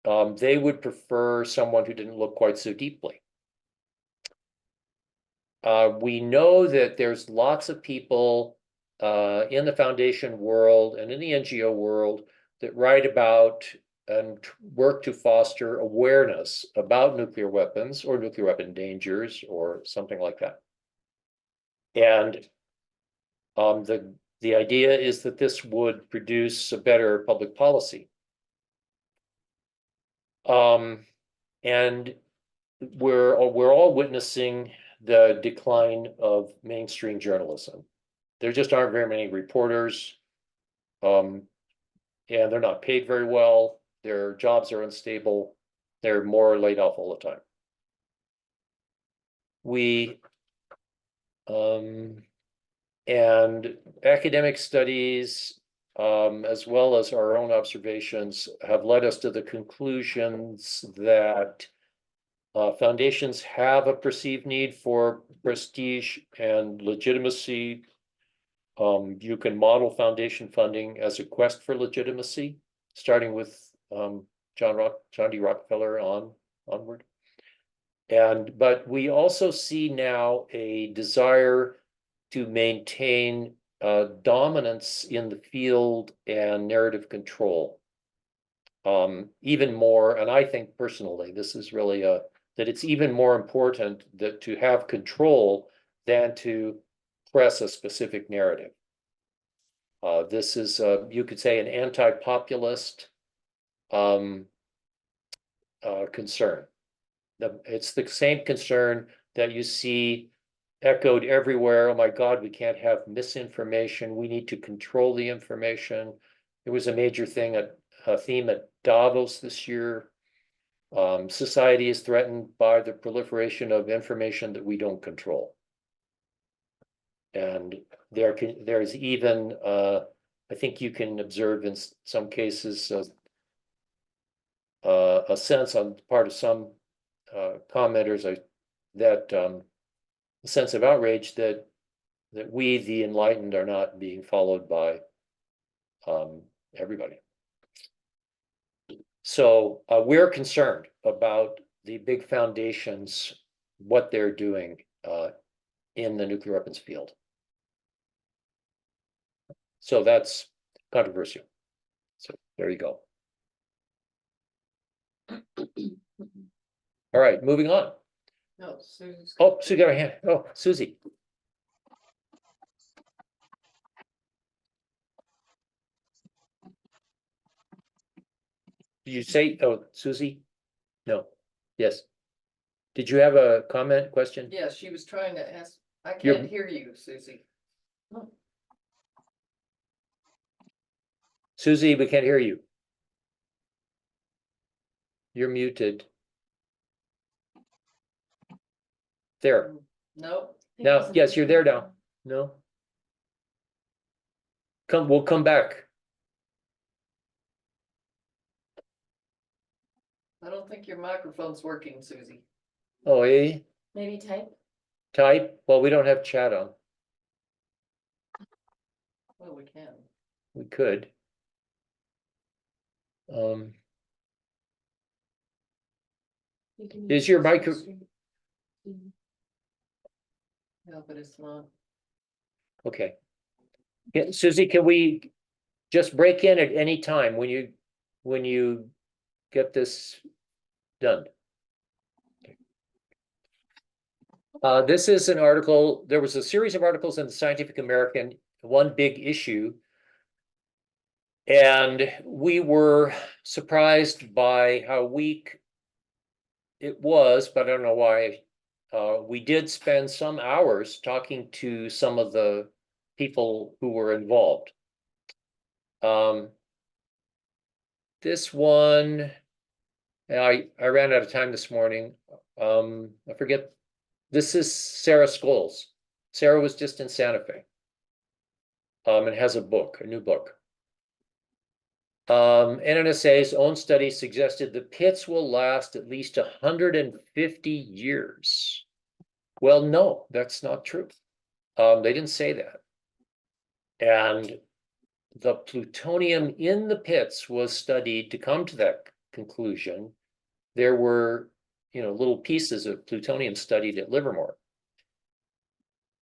they would prefer someone who didn't look quite so deeply. We know that there's lots of people in the foundation world and in the NGO world that write about and work to foster awareness about nuclear weapons or nuclear weapon dangers or something like that. And the idea is that this would produce a better public policy. And we're all witnessing the decline of mainstream journalism. There just aren't very many reporters, and they're not paid very well. Their jobs are unstable. They're more laid off all the time. And academic studies, as well as our own observations, have led us to the conclusions that foundations have a perceived need for prestige and legitimacy. You can model foundation funding as a quest for legitimacy, starting with John D. Rockefeller onward. But we also see now a desire to maintain dominance in the field and narrative control. Even more, and I think personally, this is really that it's even more important that to have control than to press a specific narrative. This is, you could say, an anti-populist concern. It's the same concern that you see echoed everywhere. Oh my God, we can't have misinformation. We need to control the information. It was a major thing, a theme at Davos this year. Society is threatened by the proliferation of information that we don't control. And there's even, I think you can observe in some cases, a sense on the part of some commenters that a sense of outrage that we, the enlightened, are not being followed by everybody. So we're concerned about the big foundations, what they're doing in the nuclear weapons field. So that's controversial. So there you go. All right, moving on. No, Sue's. Oh, Sue got her hand. Oh, Susie. Did you say, oh, Susie? No. Yes. Did you have a comment, question? Yeah, she was trying to ask, I You're- can't hear you, Susie. Susie, we can't hear you. You're muted. There. Nope. Now, yes, you're there now. No? We'll come back. I don't think your microphone's working, Susie. Oh, Maybe type. type? Well, we don't have chat on. Well, we can. We could. Is your micro? No, but it's not. Okay. Yeah, Susie, can we just break in at any time when you get this done? This is an article. There was a series of articles in the Scientific American, one big issue. And we were surprised by how weak it was, but I don't know why we did spend some hours talking to some of the people who were involved. This one, I ran out of time this morning. I forget. This is Sarah Scholes. Sarah was just in Santa Fe. And has a book, a new book. NNSA's own study suggested the pits will last at least 150 years. Well, no, that's not true. They didn't say that. And the plutonium in the pits was studied to come to that conclusion. There were, little pieces of plutonium studied at Livermore.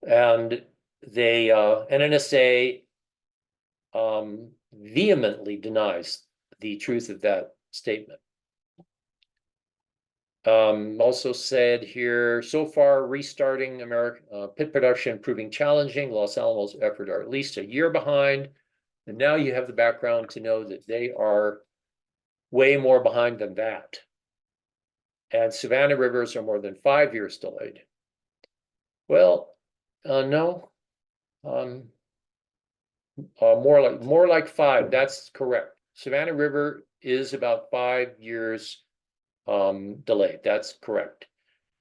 And they, NNSA vehemently denies the truth of that statement. Also said here, so far restarting American pit production proving challenging. Los Alamos effort are at least a year behind. And now you have the background to know that they are way more behind than that. And Savannah rivers are more than 5 years delayed. Well, no. More like 5. That's correct. Savannah River is about 5 years delayed. That's correct.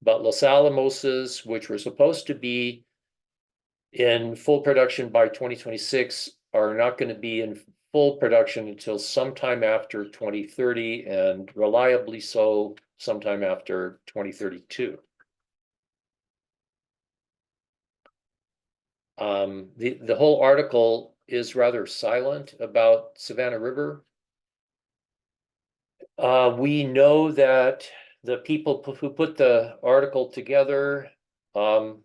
But Los Alamos's, which were supposed to be in full production by 2026, are not going to be in full production until sometime after 2030, and reliably so sometime after 2032. The whole article is rather silent about Savannah River. We know that the people who put the article together are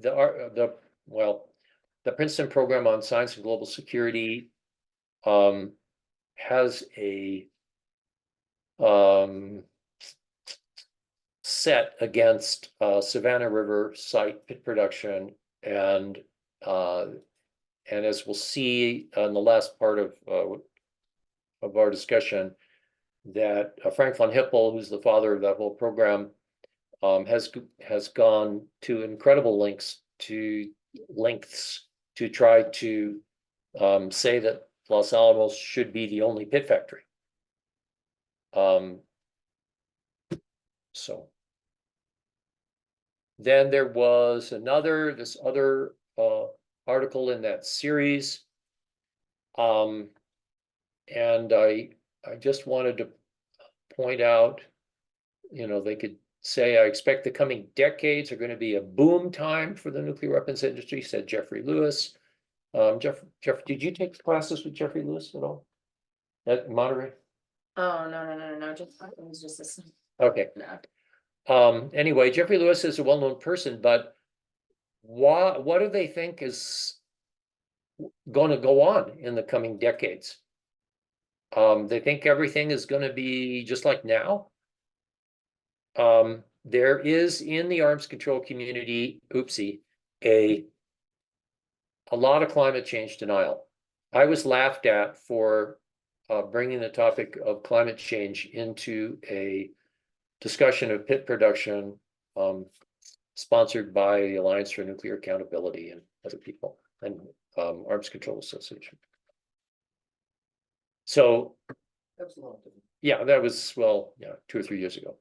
the Princeton Program on Science and Global Security has a set against Savannah River Site pit production, and as we'll see in the last part of our discussion, that Frank von Hippel, who's the father of that whole program, has gone to incredible lengths to try to say that Los Alamos should be the only pit factory. So then there was this other article in that series. And I just wanted to point out, they could say, I expect the coming decades are going to be a boom time for the nuclear weapons industry, said Jeffrey Lewis. Jeff, did you take classes with Jeffrey Lewis at all at Monterey? Oh, no, just, it was just this. Okay. No. Anyway, Jeffrey Lewis is a well-known person, but what do they think is going to go on in the coming decades? They think everything is going to be just like now. There is in the arms control community, a lot of climate change denial. I was laughed at for bringing the topic of climate change into a discussion of pit production sponsored by the Alliance for Nuclear Accountability and other people, and Arms Control Association. So That's a long time. yeah, that was, 2 or 3 years ago.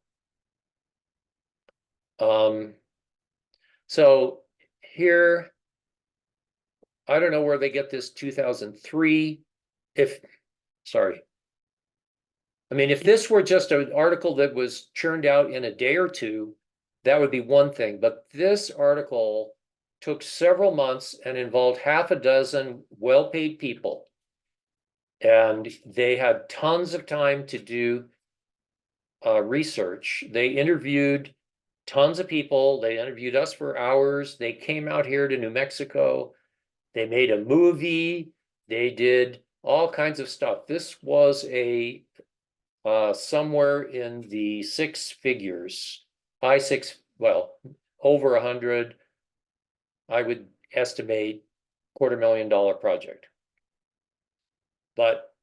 So here, I don't know where they get this 2003. If this were just an article that was churned out in a day or two, that would be one thing. But this article took several months and involved half a dozen well-paid people. And they had tons of time to do research. They interviewed tons of people. They interviewed us for hours. They came out here to New Mexico. They made a movie. They did all kinds of stuff. This was a somewhere in the 6 figures, over 100. I would estimate $250,000 project. But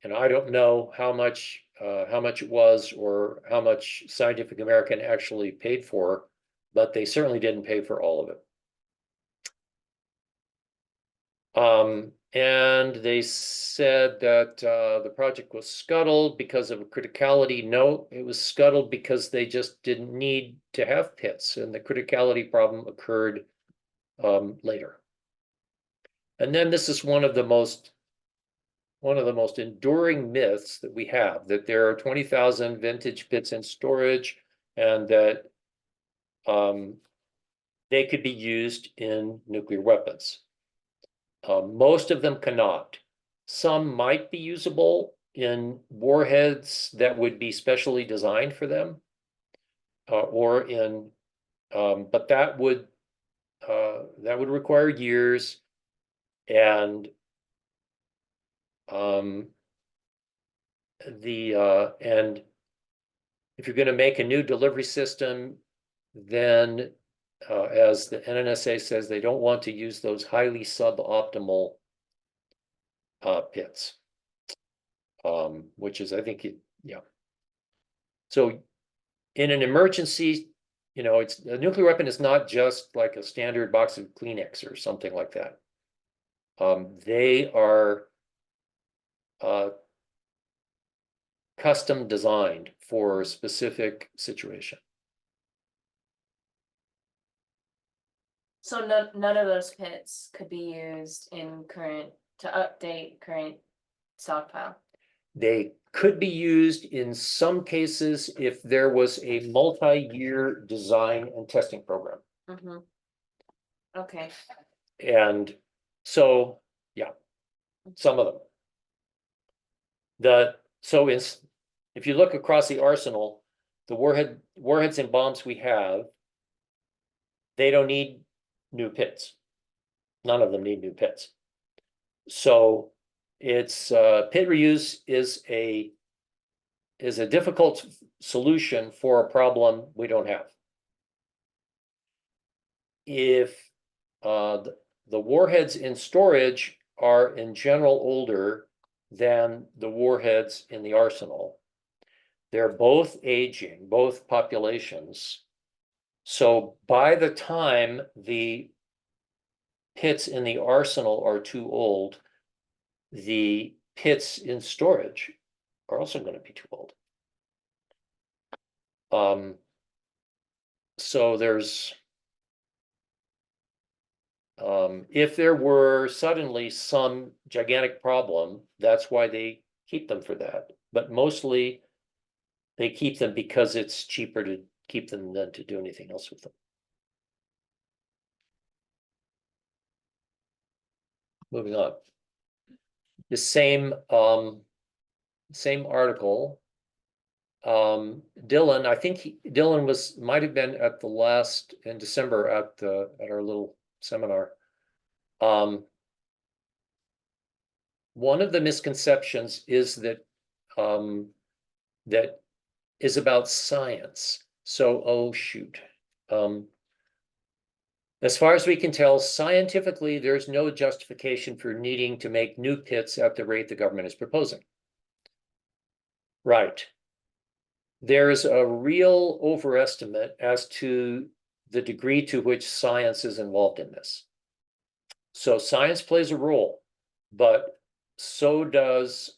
I don't know how much how much it was or how much Scientific American actually paid for, but they certainly didn't pay for all of it. And they said that the project was scuttled because of a criticality. No, it was scuttled because they just didn't need to have pits, and the criticality problem occurred later. And then this is one of the most enduring myths that we have, that there are 20,000 vintage pits in storage and that they could be used in nuclear weapons. Most of them cannot. Some might be usable in warheads that would be specially designed for them, or in, but that would require years, and and if you're going to make a new delivery system, then as the NNSA says, they don't want to use those highly suboptimal pits, which is, I think, yeah. So in an emergency, it's a nuclear weapon is not just like a standard box of Kleenex or something like that. They are custom designed for a specific situation. So none of those pits could be used in to update current stockpile. They could be used in some cases if there was a multi-year design and testing program. Okay. And so, yeah, some of them. If you look across the arsenal, the warheads and bombs we have, they don't need new pits. None of them need new pits. So it's pit reuse is a difficult solution for a problem we don't have. If the warheads in storage are in general older than the warheads in the arsenal, they're both aging, both populations. So by the time the pits in the arsenal are too old, the pits in storage are also going to be too old. So there's, if there were suddenly some gigantic problem, that's why they keep them for that. But mostly they keep them because it's cheaper to keep them than to do anything else with them. Moving on. The same article. Dylan, I think Dylan might have been at the last in December at our little seminar. One of the misconceptions is that that is about science. So, oh shoot. As far as we can tell, scientifically, there's no justification for needing to make new pits at the rate the government is proposing. Right. There's a real overestimate as to the degree to which science is involved in this. So science plays a role, but so does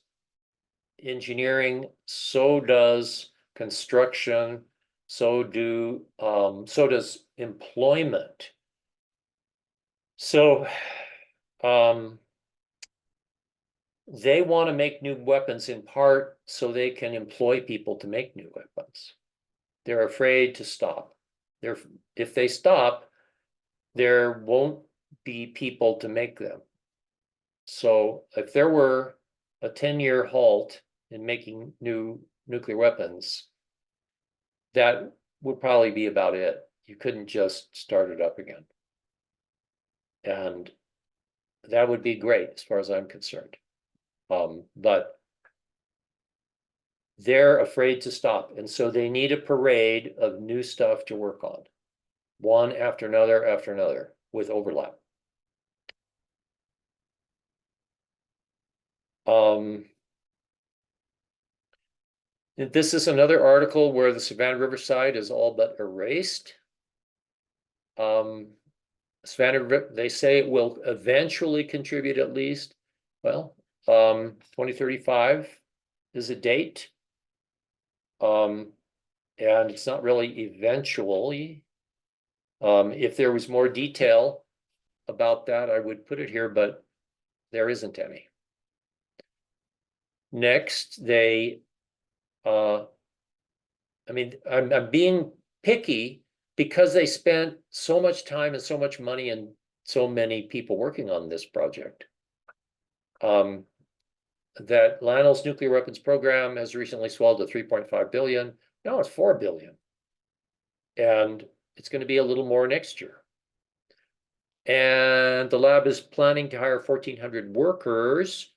engineering, so does construction, so does employment. So they want to make new weapons in part so they can employ people to make new weapons. They're afraid to stop. If they stop, there won't be people to make them. So if there were a 10-year halt in making new nuclear weapons, that would probably be about it. You couldn't just start it up again. And that would be great as far as I'm concerned. But they're afraid to stop. And so they need a parade of new stuff to work on, one after another with overlap. This is another article where the Savannah River Site is all but erased. They say it will eventually contribute at least, well, 2035 is a date. And it's not really eventually. If there was more detail about that, I would put it here, but there isn't any. Next, I'm being picky because they spent so much time and so much money and so many people working on this project. That LANL's nuclear weapons program has recently swelled to 3.5 billion. Now it's 4 billion. And it's going to be a little more next year. And the lab is planning to hire 1,400 workers.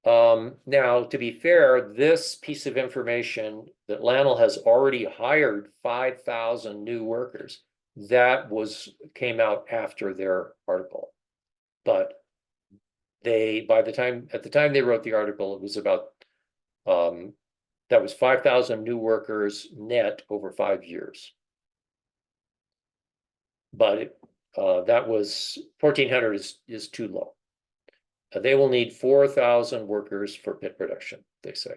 Now, to be fair, this piece of information that LANL has already hired 5,000 new workers. That came out after their article. But at the time they wrote the article, it was about that was 5,000 new workers net over 5 years. But that was 1,400 is too low. They will need 4,000 workers for pit production, they say.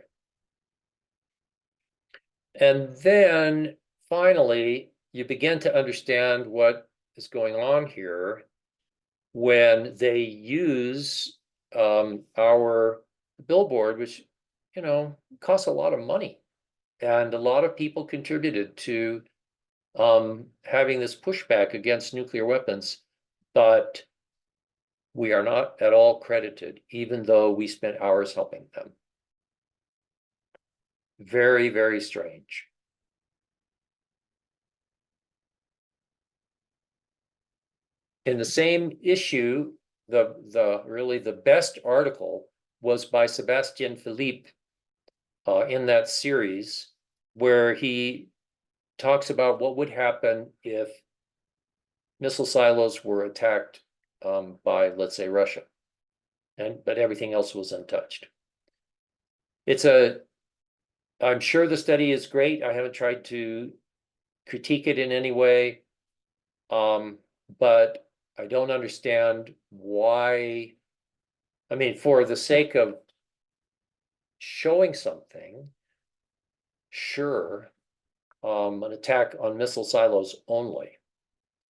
And then finally, you begin to understand what is going on here when they use our billboard, which, costs a lot of money. And a lot of people contributed to having this pushback against nuclear weapons, but we are not at all credited, even though we spent hours helping them. Very, very strange. In the same issue, really the best article was by Sébastien Philippe in that series, where he talks about what would happen if missile silos were attacked by, let's say, Russia, but everything else was untouched. I'm sure the study is great. I haven't tried to critique it in any way, but I don't understand why. I mean, for the sake of showing something, sure, an attack on missile silos only.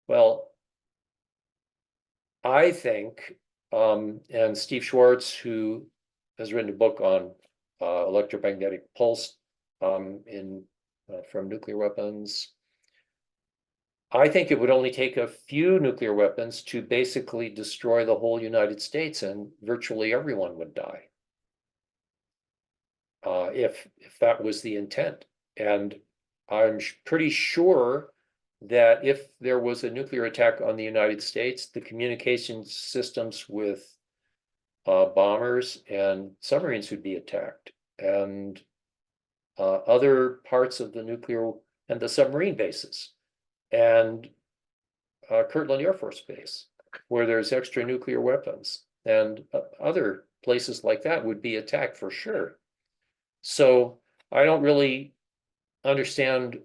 Well, I think, and Steve Schwartz, who has written a book on electromagnetic pulse from nuclear weapons, I think it would only take a few nuclear weapons to basically destroy the whole United States, and virtually everyone would die. If that was the intent. And I'm pretty sure that if there was a nuclear attack on the United States, the communication systems with bombers and submarines would be attacked, and other parts of the nuclear and the submarine bases, and Kirtland Air Force Base, where there's extra nuclear weapons, and other places like that would be attacked for sure. So I don't really understand.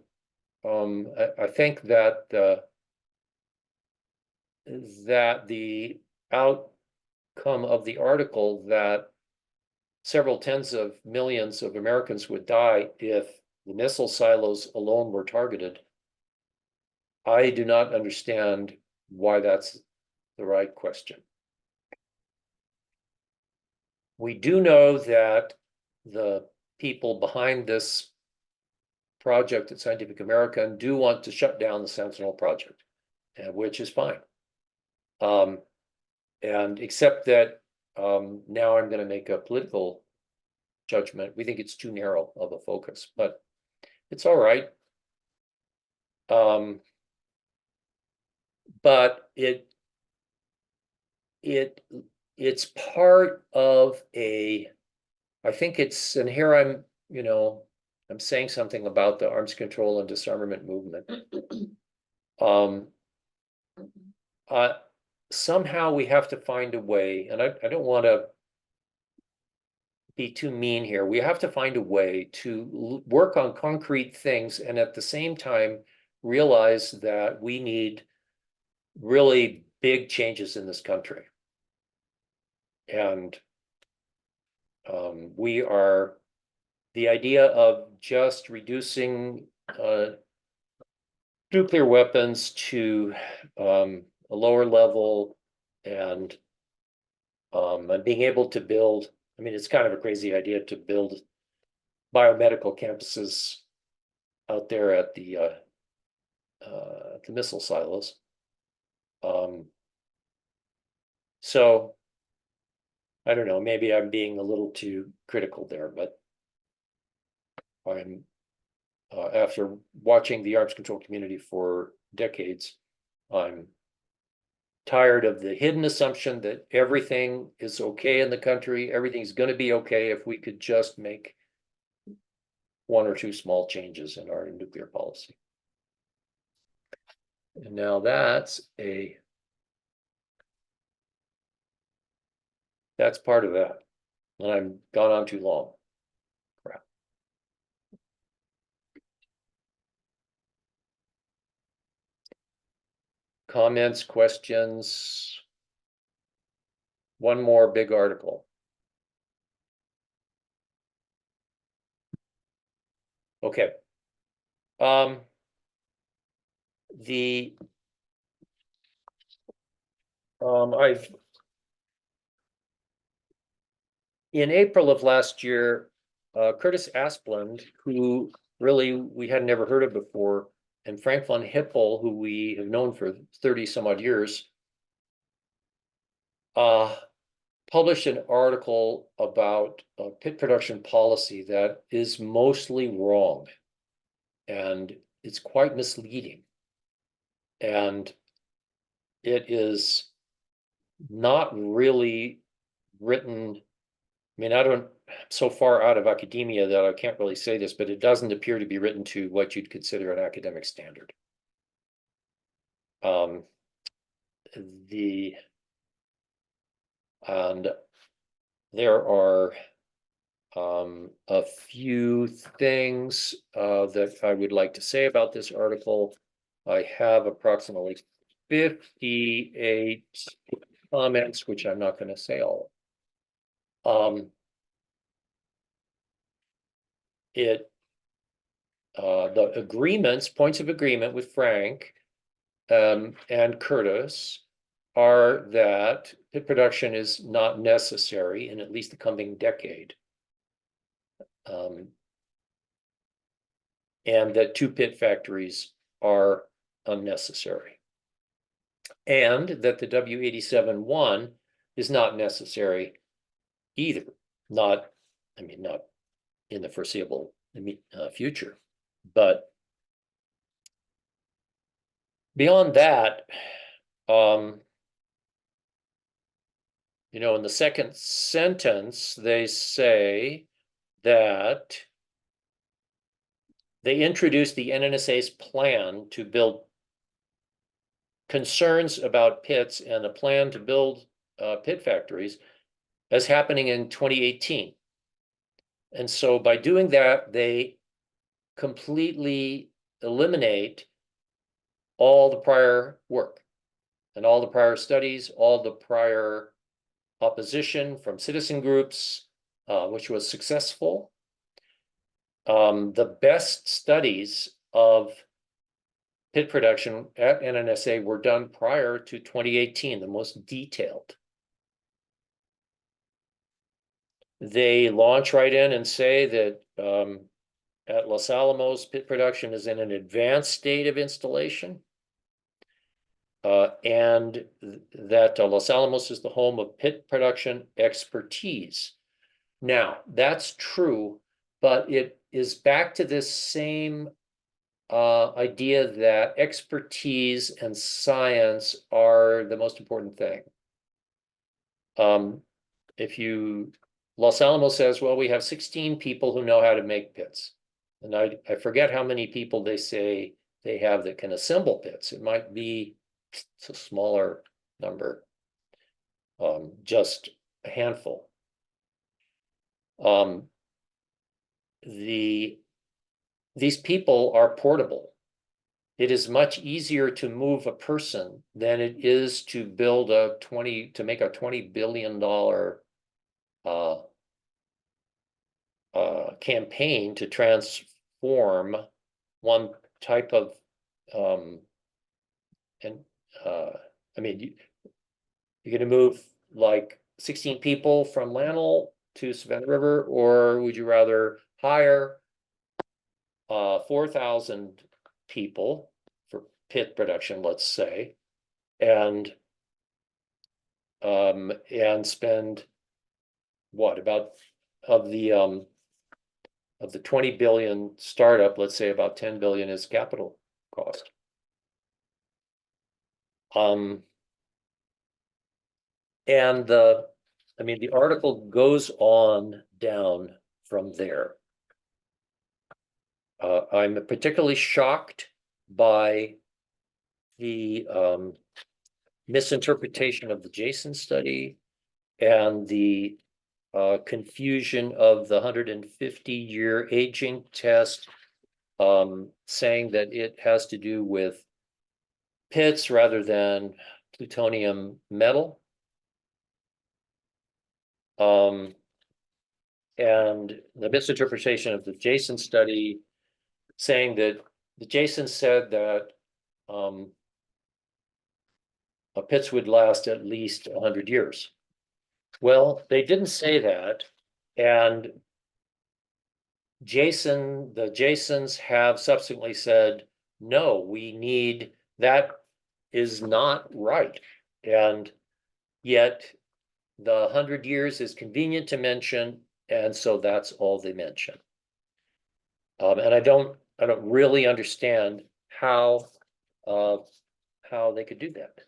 I think that the outcome of the article, that several tens of millions of Americans would die if the missile silos alone were targeted, I do not understand why that's the right question. We do know that the people behind this project at Scientific American do want to shut down the Sentinel project, which is fine. And except that now I'm going to make a political judgment. We think it's too narrow of a focus, but it's all right. But it's part of I think it's, and here I'm saying something about the arms control and disarmament movement. Somehow we have to find a way, and I don't want to be too mean here. We have to find a way to work on concrete things and at the same time realize that we need really big changes in this country. And the idea of just reducing nuclear weapons to a lower level and being able to build, I mean, it's kind of a crazy idea to build biomedical campuses out there at the missile silos. So I don't know, maybe I'm being a little too critical there, but I'm after watching the arms control community for decades, I'm tired of the hidden assumption that everything is okay in the country. Everything's going to be okay if we could just make one or two small changes in our nuclear policy. And now that's part of that. And I've gone on too long. Crap. Comments, questions? One more big article. Okay. In April of last year, Curtis Asplund, who really we had never heard of before, and Frank von Hippel, who we have known for 30 some odd years, published an article about pit production policy that is mostly wrong. And it's quite misleading. And it is not really written. I mean, I'm so far out of academia that I can't really say this, but it doesn't appear to be written to what you'd consider an academic standard. And there are a few things that I would like to say about this article. I have approximately 58 comments, which I'm not going to say all. The agreements, points of agreement with Frank and Curtis are that pit production is not necessary in at least the coming decade. And that 2 pit factories are unnecessary. And that the W87-1 is not necessary either. Not in the foreseeable future. But beyond that, in the second sentence, they say that they introduced the NNSA's plan to build concerns about pits and a plan to build pit factories as happening in 2018. And so by doing that, they completely eliminate all the prior work and all the prior studies, all the prior opposition from citizen groups, which was successful. The best studies of pit production at NNSA were done prior to 2018, the most detailed. They launch right in and say that at Los Alamos, pit production is in an advanced state of installation. And that Los Alamos is the home of pit production expertise. Now, that's true, but it is back to this same idea that expertise and science are the most important thing. Los Alamos says, well, we have 16 people who know how to make pits. And I forget how many people they say they have that can assemble pits. It might be a smaller number, just a handful. these people are portable. It is much easier to move a person than it is to build to make a $20 billion campaign to transform one type of I mean, you're gonna move like 16 people from LANL to Savannah River, or would you rather hire 4,000 people for pit production, let's say, and spend what about of the 20 billion startup, let's say about 10 billion is capital cost. And the article goes on down from there. I'm particularly shocked by the misinterpretation of the Jason study and the confusion of the 150-year aging test, saying that it has to do with pits rather than plutonium metal. And the misinterpretation of the Jason study, saying that the Jason said that pits would last at least 100 years. Well, they didn't say that, and the Jasons have subsequently said, no, that is not right. And yet the 100 years is convenient to mention, and so that's all they mention. And I don't really understand how they could do that.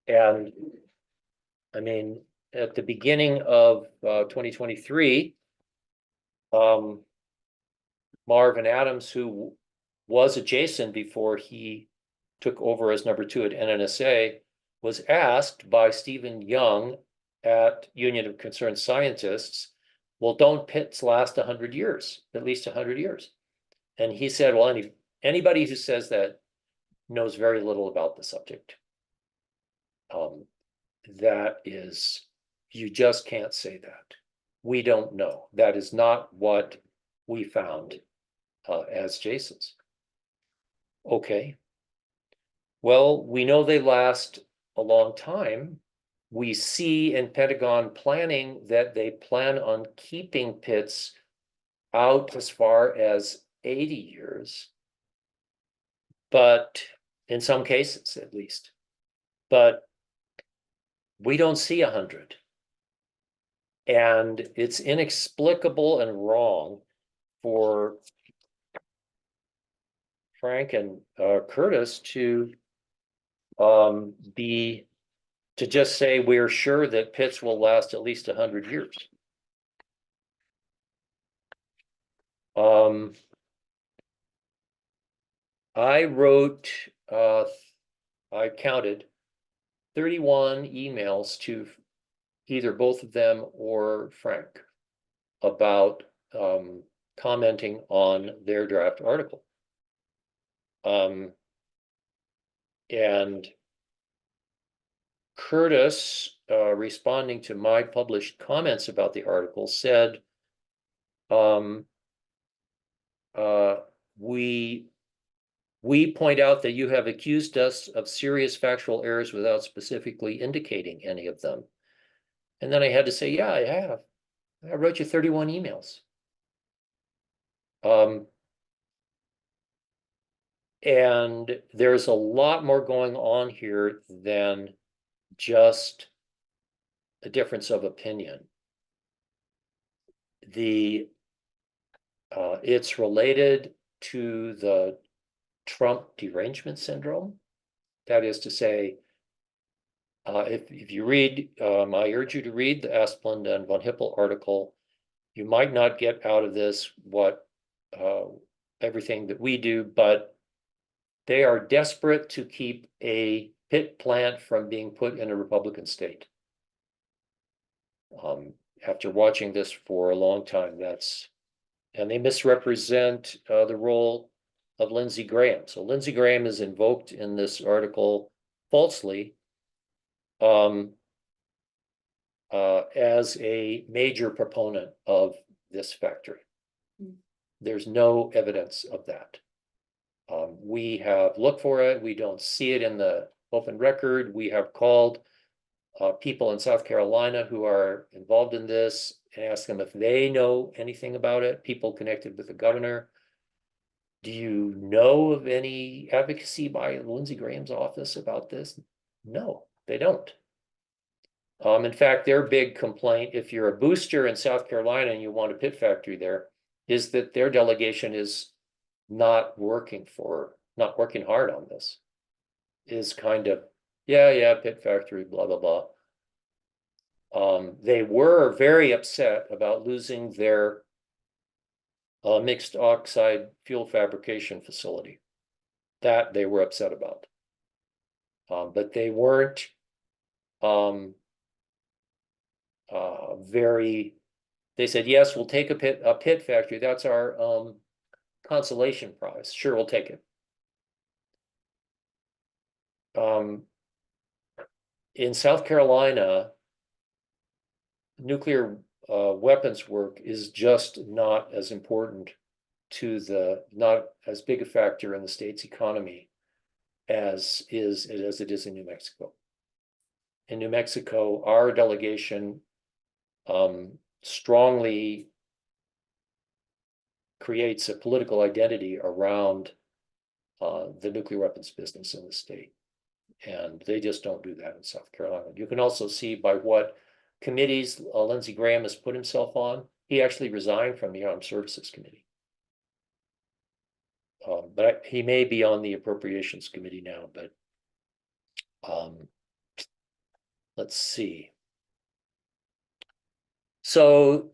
And I mean, at the beginning of 2023, Marvin Adams, who was a Jason before he took over as number 2 at NNSA, was asked by Stephen Young at Union of Concerned Scientists, well, don't pits last 100 years, at least 100 years? And he said, well, anybody who says that knows very little about the subject. That is, you just can't say that. We don't know. That is not what we found as Jasons. Okay. Well, we know they last a long time. We see in Pentagon planning that they plan on keeping pits out as far as 80 years, but in some cases at least. But we don't see 100. And it's inexplicable and wrong for Frank and Curtis to just say we're sure that pits will last at least 100 years. I wrote, I counted 31 emails to either both of them or Frank about commenting on their draft article. And Curtis, responding to my published comments about the article, said, we point out that you have accused us of serious factual errors without specifically indicating any of them. And then I had to say, yeah, I have. I wrote you 31 emails. And there's a lot more going on here than just a difference of opinion. It's related to the Trump derangement syndrome. That is to say, if you read, I urge you to read the Asplund and von Hippel article. You might not get out of this everything that we do, but they are desperate to keep a pit plant from being put in a Republican state. after watching this for a long time, and they misrepresent the role of Lindsey Graham. So Lindsey Graham is invoked in this article falsely as a major proponent of this factory. There's no evidence of that. We have looked for it. We don't see it in the open record. We have called people in South Carolina who are involved in this and asked them if they know anything about it, people connected with the governor. Do you know of any advocacy by Lindsey Graham's office about this? No, they don't. In fact, their big complaint, if you're a booster in South Carolina and you want a pit factory there, is that their delegation is not working hard on this. Is kind of, yeah, pit factory, blah, blah, blah. They were very upset about losing their mixed oxide fuel fabrication facility. That they were upset about. But they weren't they said, yes, we'll take a pit factory. That's our consolation prize. Sure, we'll take it. In South Carolina, nuclear weapons work is just not as important not as big a factor in the state's economy as it is in New Mexico. In New Mexico, our delegation strongly creates a political identity around the nuclear weapons business in the state. And they just don't do that in South Carolina. You can also see by what committees Lindsey Graham has put himself on. He actually resigned from the Armed Services Committee. But he may be on the Appropriations Committee now, but let's see. So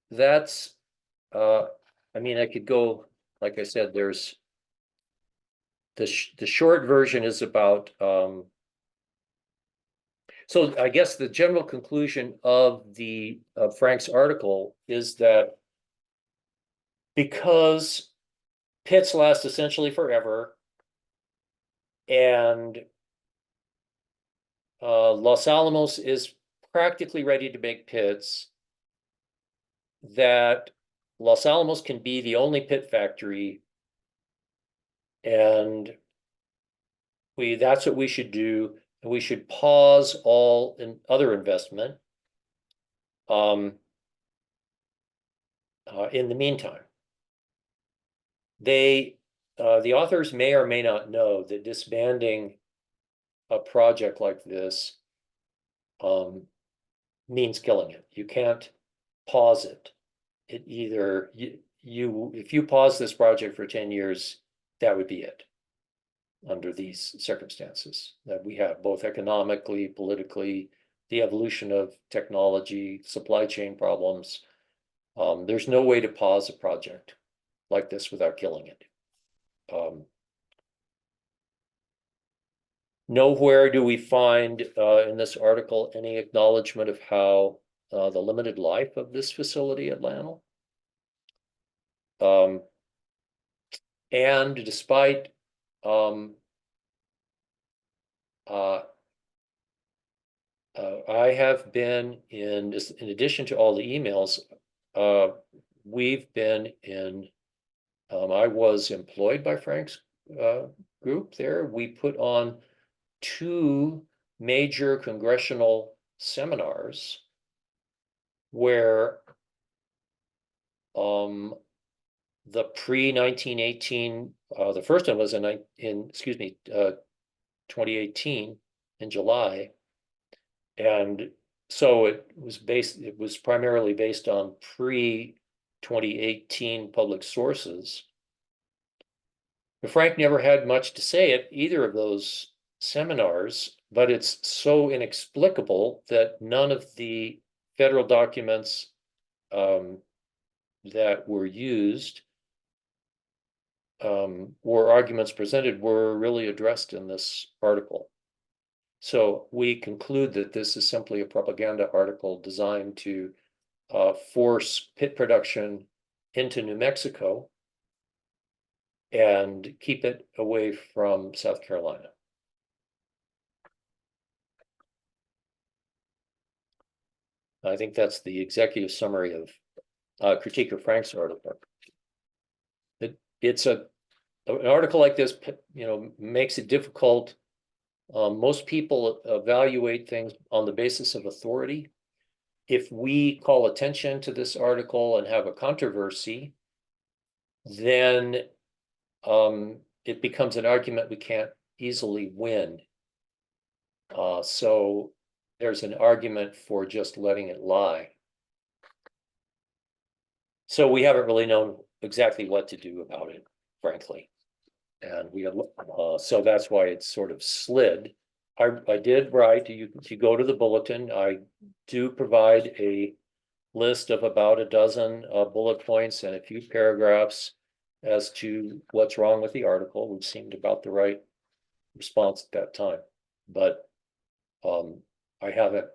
that's I mean, I could go, like I said, there's the short version is about so I guess the general conclusion of Frank's article is that because pits last essentially forever and Los Alamos is practically ready to make pits, that Los Alamos can be the only pit factory, and that's what we should do. And we should pause all other investment in the meantime. The authors may or may not know that disbanding a project like this means killing it. You can't pause it. It either if you pause this project for 10 years, that would be it under these circumstances that we have, both economically, politically, the evolution of technology, supply chain problems. There's no way to pause a project like this without killing it. Nowhere do we find in this article any acknowledgement of how the limited life of this facility at LANL. And despite I have been in addition to all the emails, we've been in, I was employed by Frank's group there. We put on 2 major congressional seminars where the pre-1918, the first one was in 2018 in July. And so it was primarily based on pre-2018 public sources. But Frank never had much to say at either of those seminars, but it's so inexplicable that none of the federal documents that were used or arguments presented were really addressed in this article. So we conclude that this is simply a propaganda article designed to force pit production into New Mexico and keep it away from South Carolina. I think that's the executive summary of Critique of Frank's article. It's an article like this, makes it difficult. Most people evaluate things on the basis of authority. If we call attention to this article and have a controversy, then it becomes an argument we can't easily win. So there's an argument for just letting it lie. So we haven't really known exactly what to do about it, frankly. And we have, so that's why it's sort of slid. I did write, you go to the bulletin, I do provide a list of about a dozen bullet points and a few paragraphs as to what's wrong with the article, which seemed about the right response at that time. But I haven't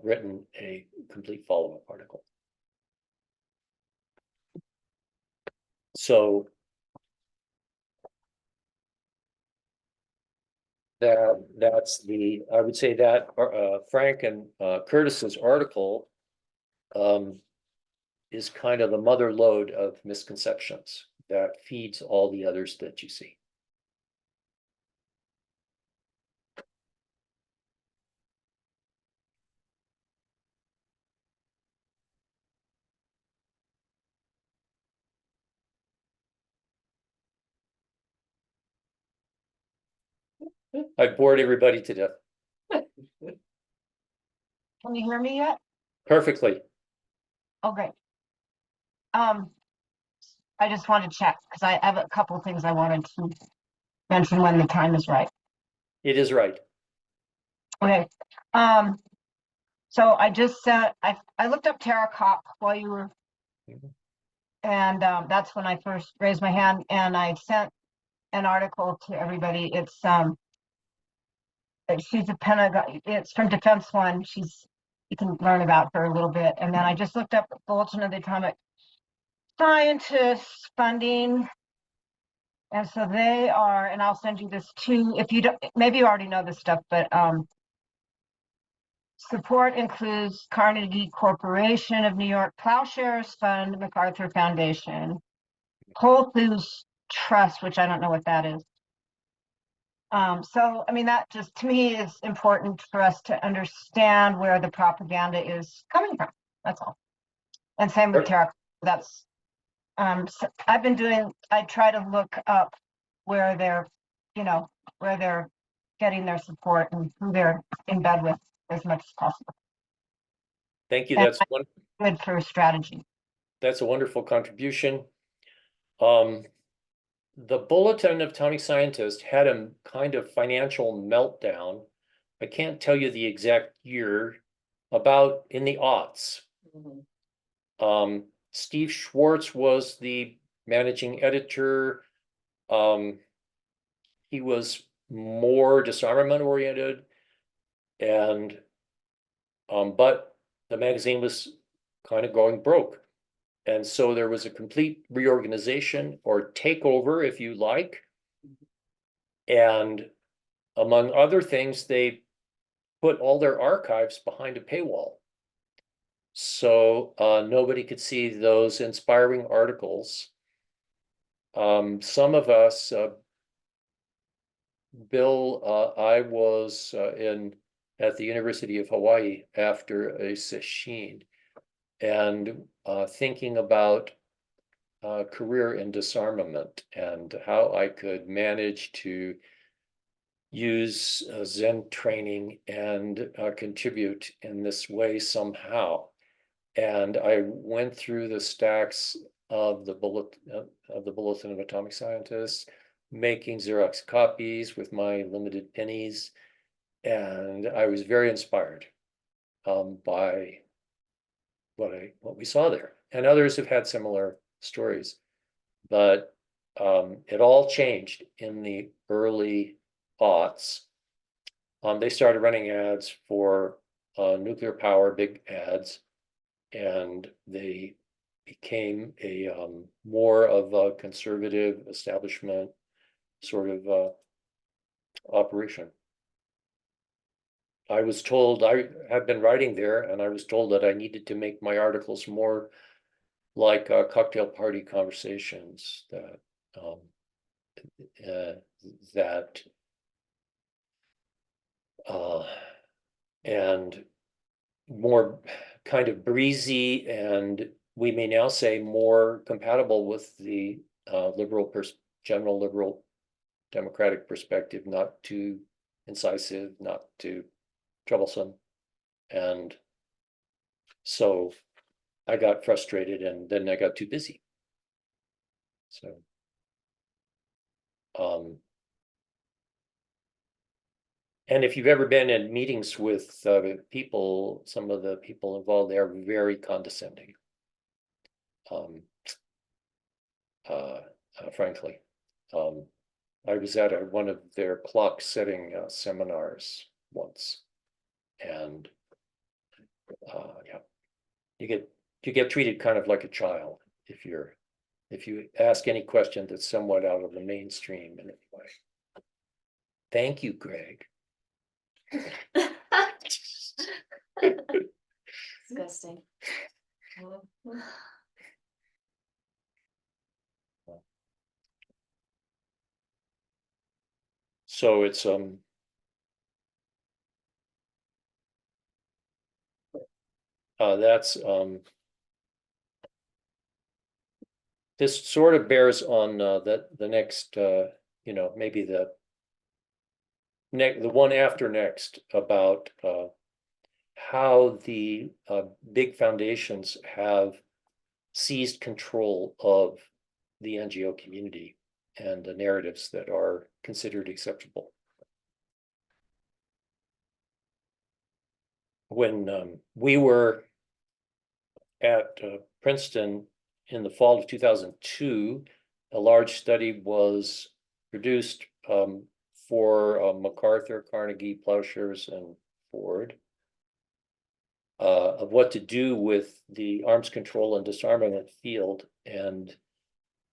written a complete follow-up article. So that's I would say that Frank and Curtis's article is kind of the mother lode of misconceptions that feeds all the others that you see. I bored everybody to death. Can you hear me yet? Perfectly. Okay. I just wanted to check because I have a couple of things I wanted to mention when the time is right. It is right. Okay. So I just said I looked up TerraCop while you were, and that's when I first raised my hand, and I sent an article to everybody. It's she's a Pentagon. It's from Defense One. You can learn about her a little bit, and then I just looked up Bulletin of the Atomic Scientists funding. And so they are, and I'll send you this too, if you don't, maybe you already know this stuff, but support includes Carnegie Corporation of New York, Plowshares Fund, MacArthur Foundation, Whole Foods Trust, which I don't know what that is. So, I mean, that just to me is important for us to understand where the propaganda is coming from. That's all. And same with Terra. That's so I try to look up where they're, where they're getting their support and who they're in bed with as much as possible. Thank you. And That's one. Good for strategy. That's a wonderful contribution. The Bulletin of Atomic Scientists had a kind of financial meltdown. I can't tell you the exact year, about in the aughts. Mhm. Steve Schwartz was the managing editor. He was more disarmament oriented, and but the magazine was kind of going broke. And so there was a complete reorganization or takeover, if you like. And among other things, they put all their archives behind a paywall. So nobody could see those inspiring articles. Some of us, Bill, I was at the University of Hawaii after a session, and thinking about career in disarmament and how I could manage to use Zen training and contribute in this way somehow. And I went through the stacks of the Bulletin of Atomic Scientists, making Xerox copies with my limited pennies, and I was very inspired by what we saw there. And others have had similar stories, but it all changed in the early aughts. they started running ads for nuclear power, big ads, and they became a more of a conservative establishment sort of operation. I was told, I have been writing there, and I was told that I needed to make my articles more like cocktail party conversations that and more kind of breezy, and we may now say more compatible with the general liberal democratic perspective, not too incisive, not too troublesome. And so I got frustrated, and then I got too busy. So and if you've ever been in meetings with people, some of the people involved, they are very condescending. Frankly, I was at one of their clock setting seminars once, and yeah, you get treated kind of like a child if you ask any question that's somewhat out of the mainstream in any way. Thank you, Greg. Disgusting. So it's that's this sort of bears on the next maybe the one after next about how the big foundations have seized control of the NGO community and the narratives that are considered acceptable. When we were at Princeton in the fall of 2002, a large study was produced for MacArthur, Carnegie, Plowshares, and Ford of what to do with the arms control and disarmament field. And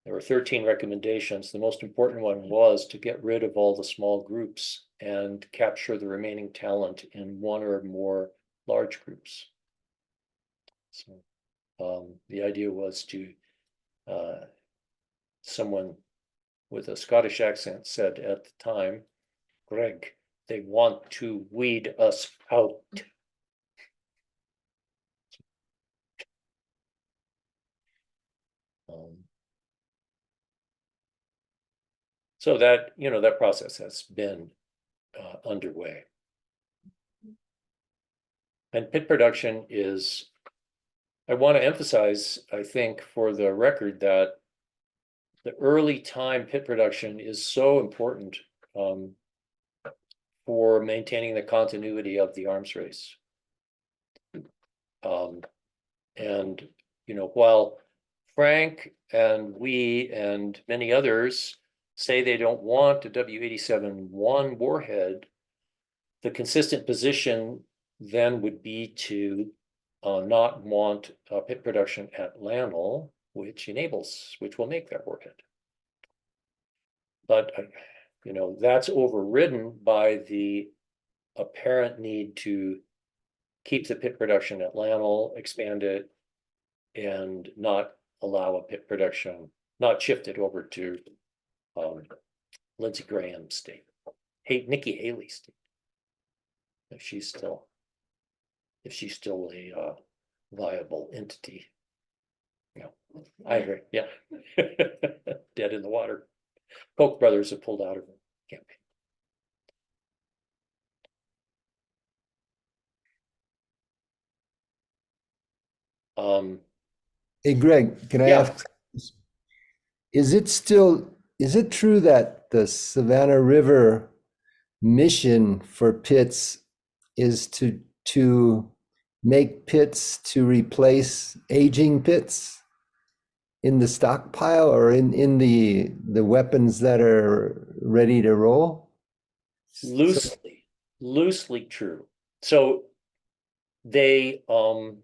there were 13 recommendations. The most important one was to get rid of all the small groups and capture the remaining talent in one or more large groups. So the idea was to, someone with a Scottish accent said at the time, Greg, they want to weed us out. So that, that process has been underway. And pit production is, I want to emphasize, I think, for the record, that the early time pit production is so important for maintaining the continuity of the arms race. And, while Frank and we and many others say they don't want a W87-1 warhead, the consistent position then would be to not want pit production at LANL, which will make that warhead. But, that's overridden by the apparent need to keep the pit production at LANL, expand it, and not allow a pit production, not shift it over to Lindsey Graham state, Nikki Haley state, if she's still a viable entity. I agree. Yeah, dead in the water. Koch brothers have pulled out of the campaign. Hey, Greg, can I Yeah. ask, is it true that the Savannah River mission for pits is to make pits to replace aging pits in the stockpile or in the weapons that are ready to roll? Loosely. loosely true. So they, I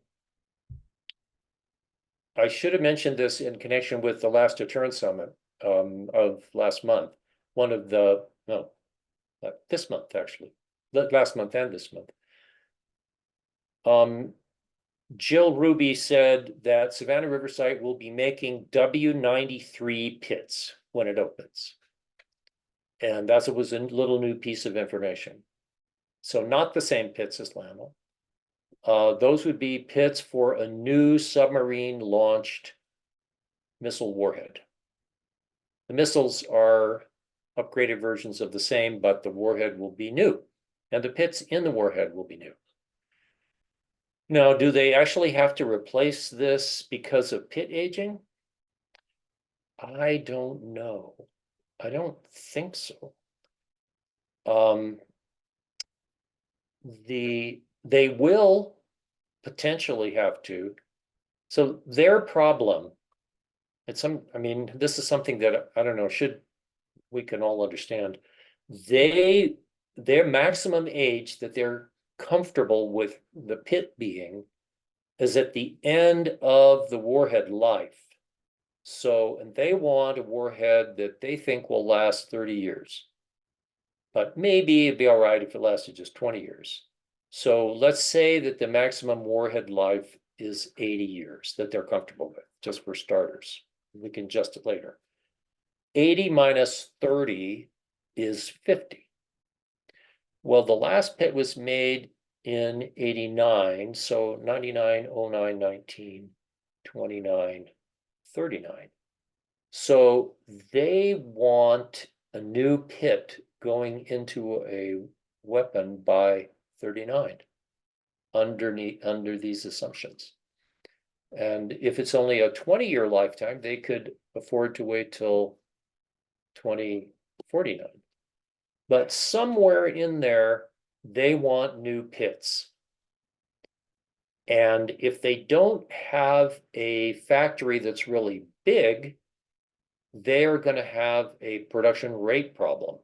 should have mentioned this in connection with the last Deterrence Summit of last month. One of the, no, this month actually, last month and this month. Jill Hruby said that Savannah River Site will be making W93 pits when it opens. And that was a little new piece of information. So not the same pits as LANL. Those would be pits for a new submarine-launched missile warhead. The missiles are upgraded versions of the same, but the warhead will be new, and the pits in the warhead will be new. Now, do they actually have to replace this because of pit aging? I don't know. I don't think so. They will potentially have to. So their problem, I mean, this is something that I don't know, we can all understand. Their maximum age that they're comfortable with the pit being is at the end of the warhead life. So, and they want a warhead that they think will last 30 years. But maybe it'd be all right if it lasted just 20 years. So let's say that the maximum warhead life is 80 years that they're comfortable with, just for starters. We can adjust it later. 80 minus 30 is 50. Well, the last pit was made in 89, so 99, 09, 19, 29, 39. So they want a new pit going into a weapon by 39 under these assumptions. And if it's only a 20-year lifetime, they could afford to wait till 2049. But somewhere in there, they want new pits. And if they don't have a factory that's really big, they are going to have a production rate problem.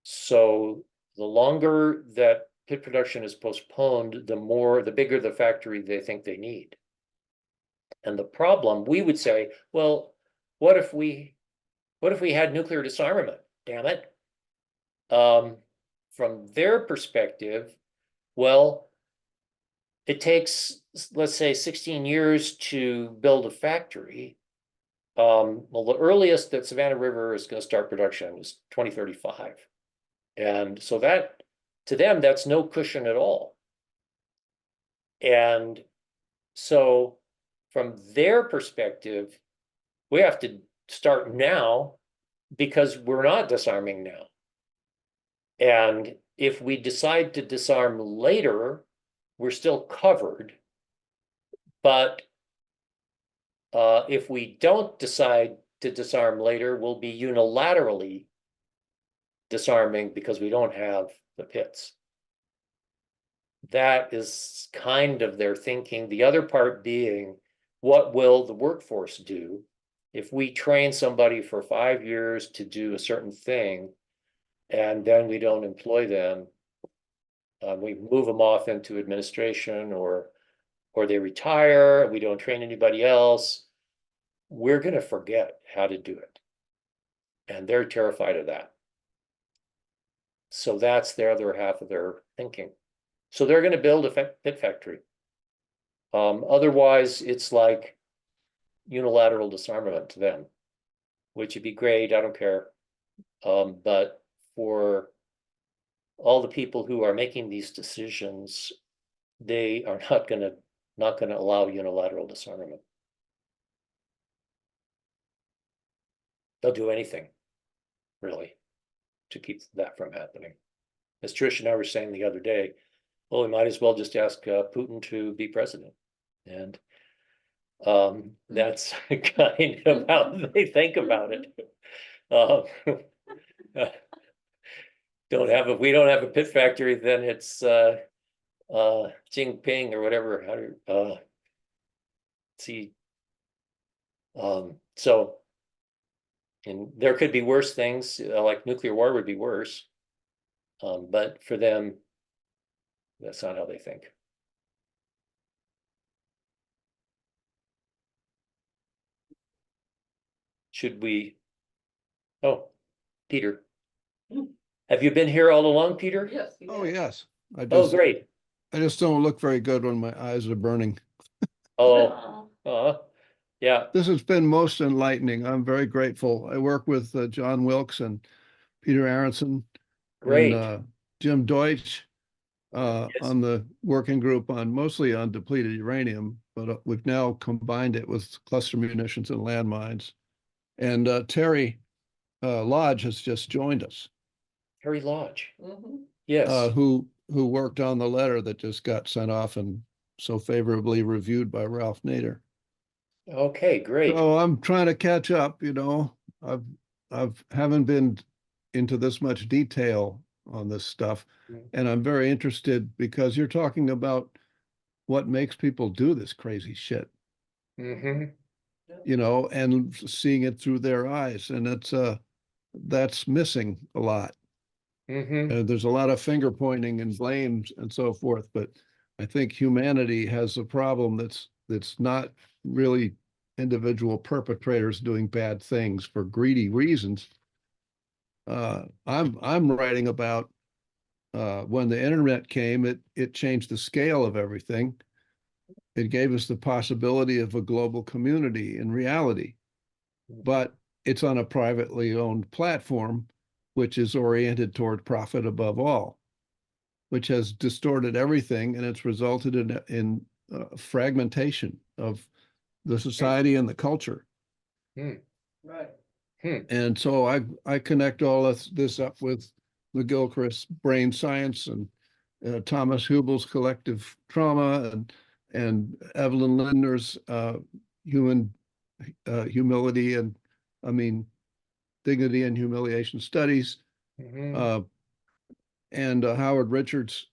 So the longer that pit production is postponed, the bigger the factory they think they need. And the problem, we would say, well, what if we had nuclear disarmament? Damn it. From their perspective, well, it takes, let's say, 16 years to build a factory. Well, the earliest that Savannah River is going to start production is 2035. And so that, to them, that's no cushion at all. And so from their perspective, we have to start now because we're not disarming now. And if we decide to disarm later, we're still covered. But if we don't decide to disarm later, we'll be unilaterally disarming because we don't have the pits. That is kind of their thinking. The other part being, what will the workforce do if we train somebody for 5 years to do a certain thing and then we don't employ them? We move them off into administration or they retire, we don't train anybody else. We're going to forget how to do it. And they're terrified of that. So that's the other half of their thinking. So they're going to build a pit factory. Otherwise, it's like unilateral disarmament to them, which would be great. I don't care. But for all the people who are making these decisions, they are not going to allow unilateral disarmament. They'll do anything, really, to keep that from happening. As Trish and I were saying the other day, well, we might as well just ask Putin to be president. And that's kind of how they think about it. If we don't have a pit factory, then it's Jinping or whatever. So, and there could be worse things, like nuclear war would be worse. But for them, that's not how they think. Should we? Oh, Peter. Have you been here all along, Peter? Yes. Oh, yes. Oh, great. I just don't look very good when my eyes are burning. Oh, yeah, This has been most enlightening. I'm very grateful. I work with John Wilkes and Peter Aronson great. and Jim Deutsch Yes. on the working group on mostly on depleted uranium, but we've now combined it with cluster munitions and landmines. And Terry Lodge has just joined us, Harry Lodge. Mhm. Yes, who worked on the letter that just got sent off and so favorably reviewed by Ralph Nader. okay, great. So I'm trying to catch up, haven't been into this much detail on this stuff. Mm. And I'm very interested because you're talking about what makes people do this crazy shit, Mm-hmm. and seeing it through their eyes. And that's missing a lot. Mm-hmm. There's a lot of finger pointing and blames and so forth, but I think humanity has a problem that's not really individual perpetrators doing bad things for greedy reasons. I'm writing about when the internet came, it changed the scale of everything. It gave us the possibility of a global community in reality, but it's on a privately owned platform, which is oriented toward profit above all, which has distorted everything, and it's resulted in fragmentation of the society and the culture. Right. And so I connect all this up with McGilchrist's brain science and Thomas Hubel's collective trauma and Evelyn Lindner's human humility and dignity and humiliation studies, Mm-hmm. and Howard Richards'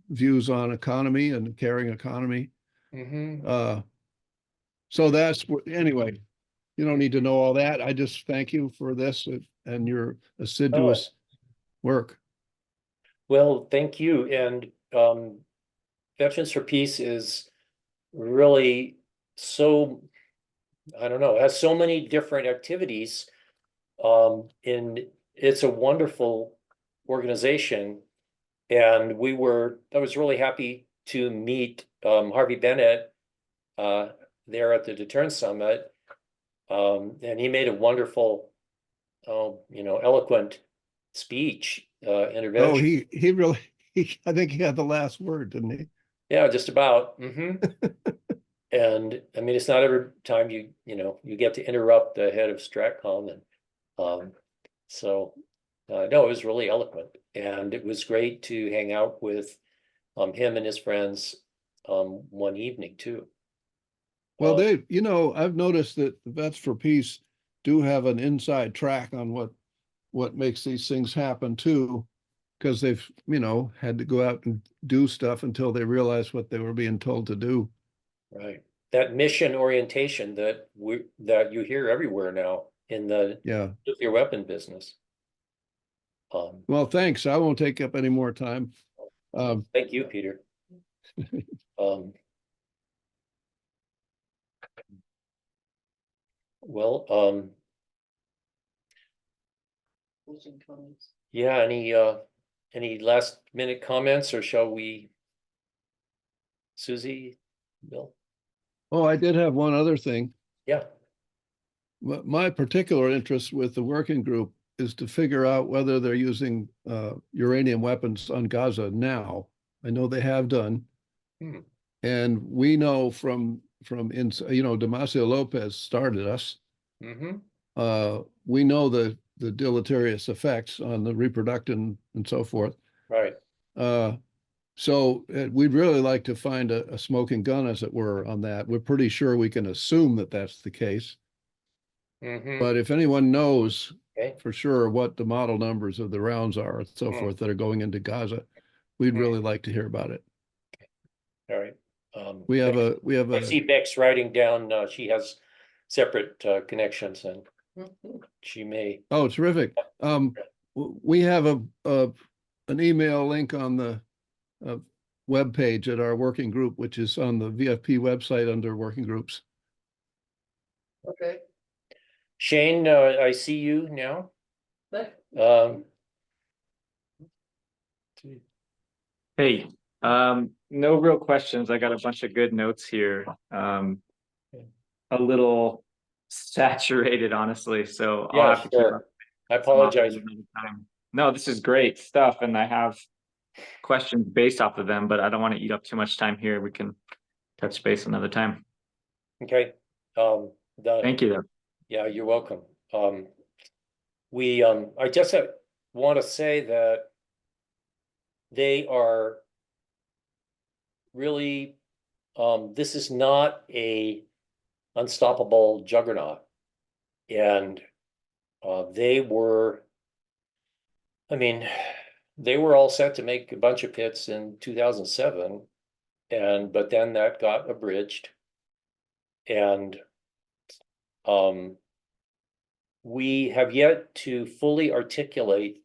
views on economy and caring economy. Mm-hmm. So anyway, you don't need to know all that. I just thank you for this and your assiduous work. Well, thank you. And Veterans for Peace is really so, I don't know, has so many different activities. And it's a wonderful organization. And I was really happy to meet Harvey Bennett there at the Deterrence Summit. And he made a wonderful, eloquent speech, intervention. Oh, he really, I think he had the last word, didn't he? Yeah, just about. Mm-hmm. And I mean, it's not every time you get to interrupt the head of Stratcom, and no, it was really eloquent, and it was great to hang out with him and his friends one evening too. Well, I've noticed that the Vets for Peace do have an inside track on what makes these things happen too, because they've, had to go out and do stuff until they realize what they were being told to do. Right. That mission orientation that you hear everywhere now in the nuclear weapon business. Well, thanks. I won't take up any more time. Thank you, Peter. Well, yeah, any last minute comments, or shall we? Susie, Bill? Oh, I did have one other thing. Yeah. My particular interest with the working group is to figure out whether they're using uranium weapons on Gaza now. I know they have done. And we know from Damasio Lopez started us. We know the deleterious effects on the reproductive and so forth. Right. So we'd really like to find a smoking gun, as it were, on that. We're pretty sure we can assume that that's the case. But if anyone knows for sure what the model numbers of the rounds are and so forth that are going into Gaza, we'd really like to hear about it. All right. We have I see Beck's writing down, she has separate connections, and she may. Oh, terrific. We have an email link on the web page at our working group, which is on the VFP website under working groups. Okay. Shane, I see you now. But Hey, no real questions. I got a bunch of good notes here. A little saturated, honestly, so I'll Yeah, have to keep sure. up I some off apologize. another time. No, this is great stuff, and I have questions based off of them, but I don't want to eat up too much time here. We can touch base another time. Okay. Thank you, though. Yeah, you're welcome. I just want to say that they are really, this is not a unstoppable juggernaut. And they were all set to make a bunch of pits in 2007, but then that got abridged. And we have yet to fully articulate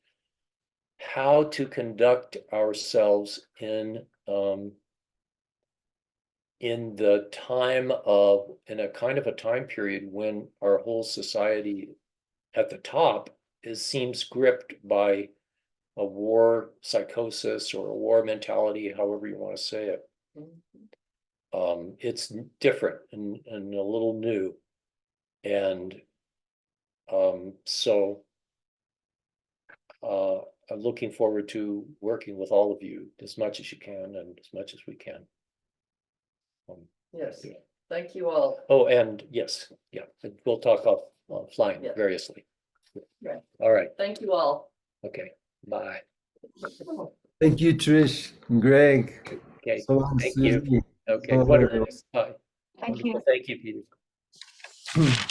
how to conduct ourselves in a kind of a time period when our whole society at the top seems gripped by a war psychosis or a war mentality, however you want to say it. It's different and a little new. And so I'm looking forward to working with all of you as much as you can and as much as we can. yes, thank you all. Oh, and yes, yeah, we'll talk offline Yeah. variously. Right. All right, Thank you all. okay, bye. Thank you, Trish and Greg. Okay, So long, thank you. Susie. Okay, So long, wonderful. everyone. Bye. Thank you. Wonderful. Thank you, Peter.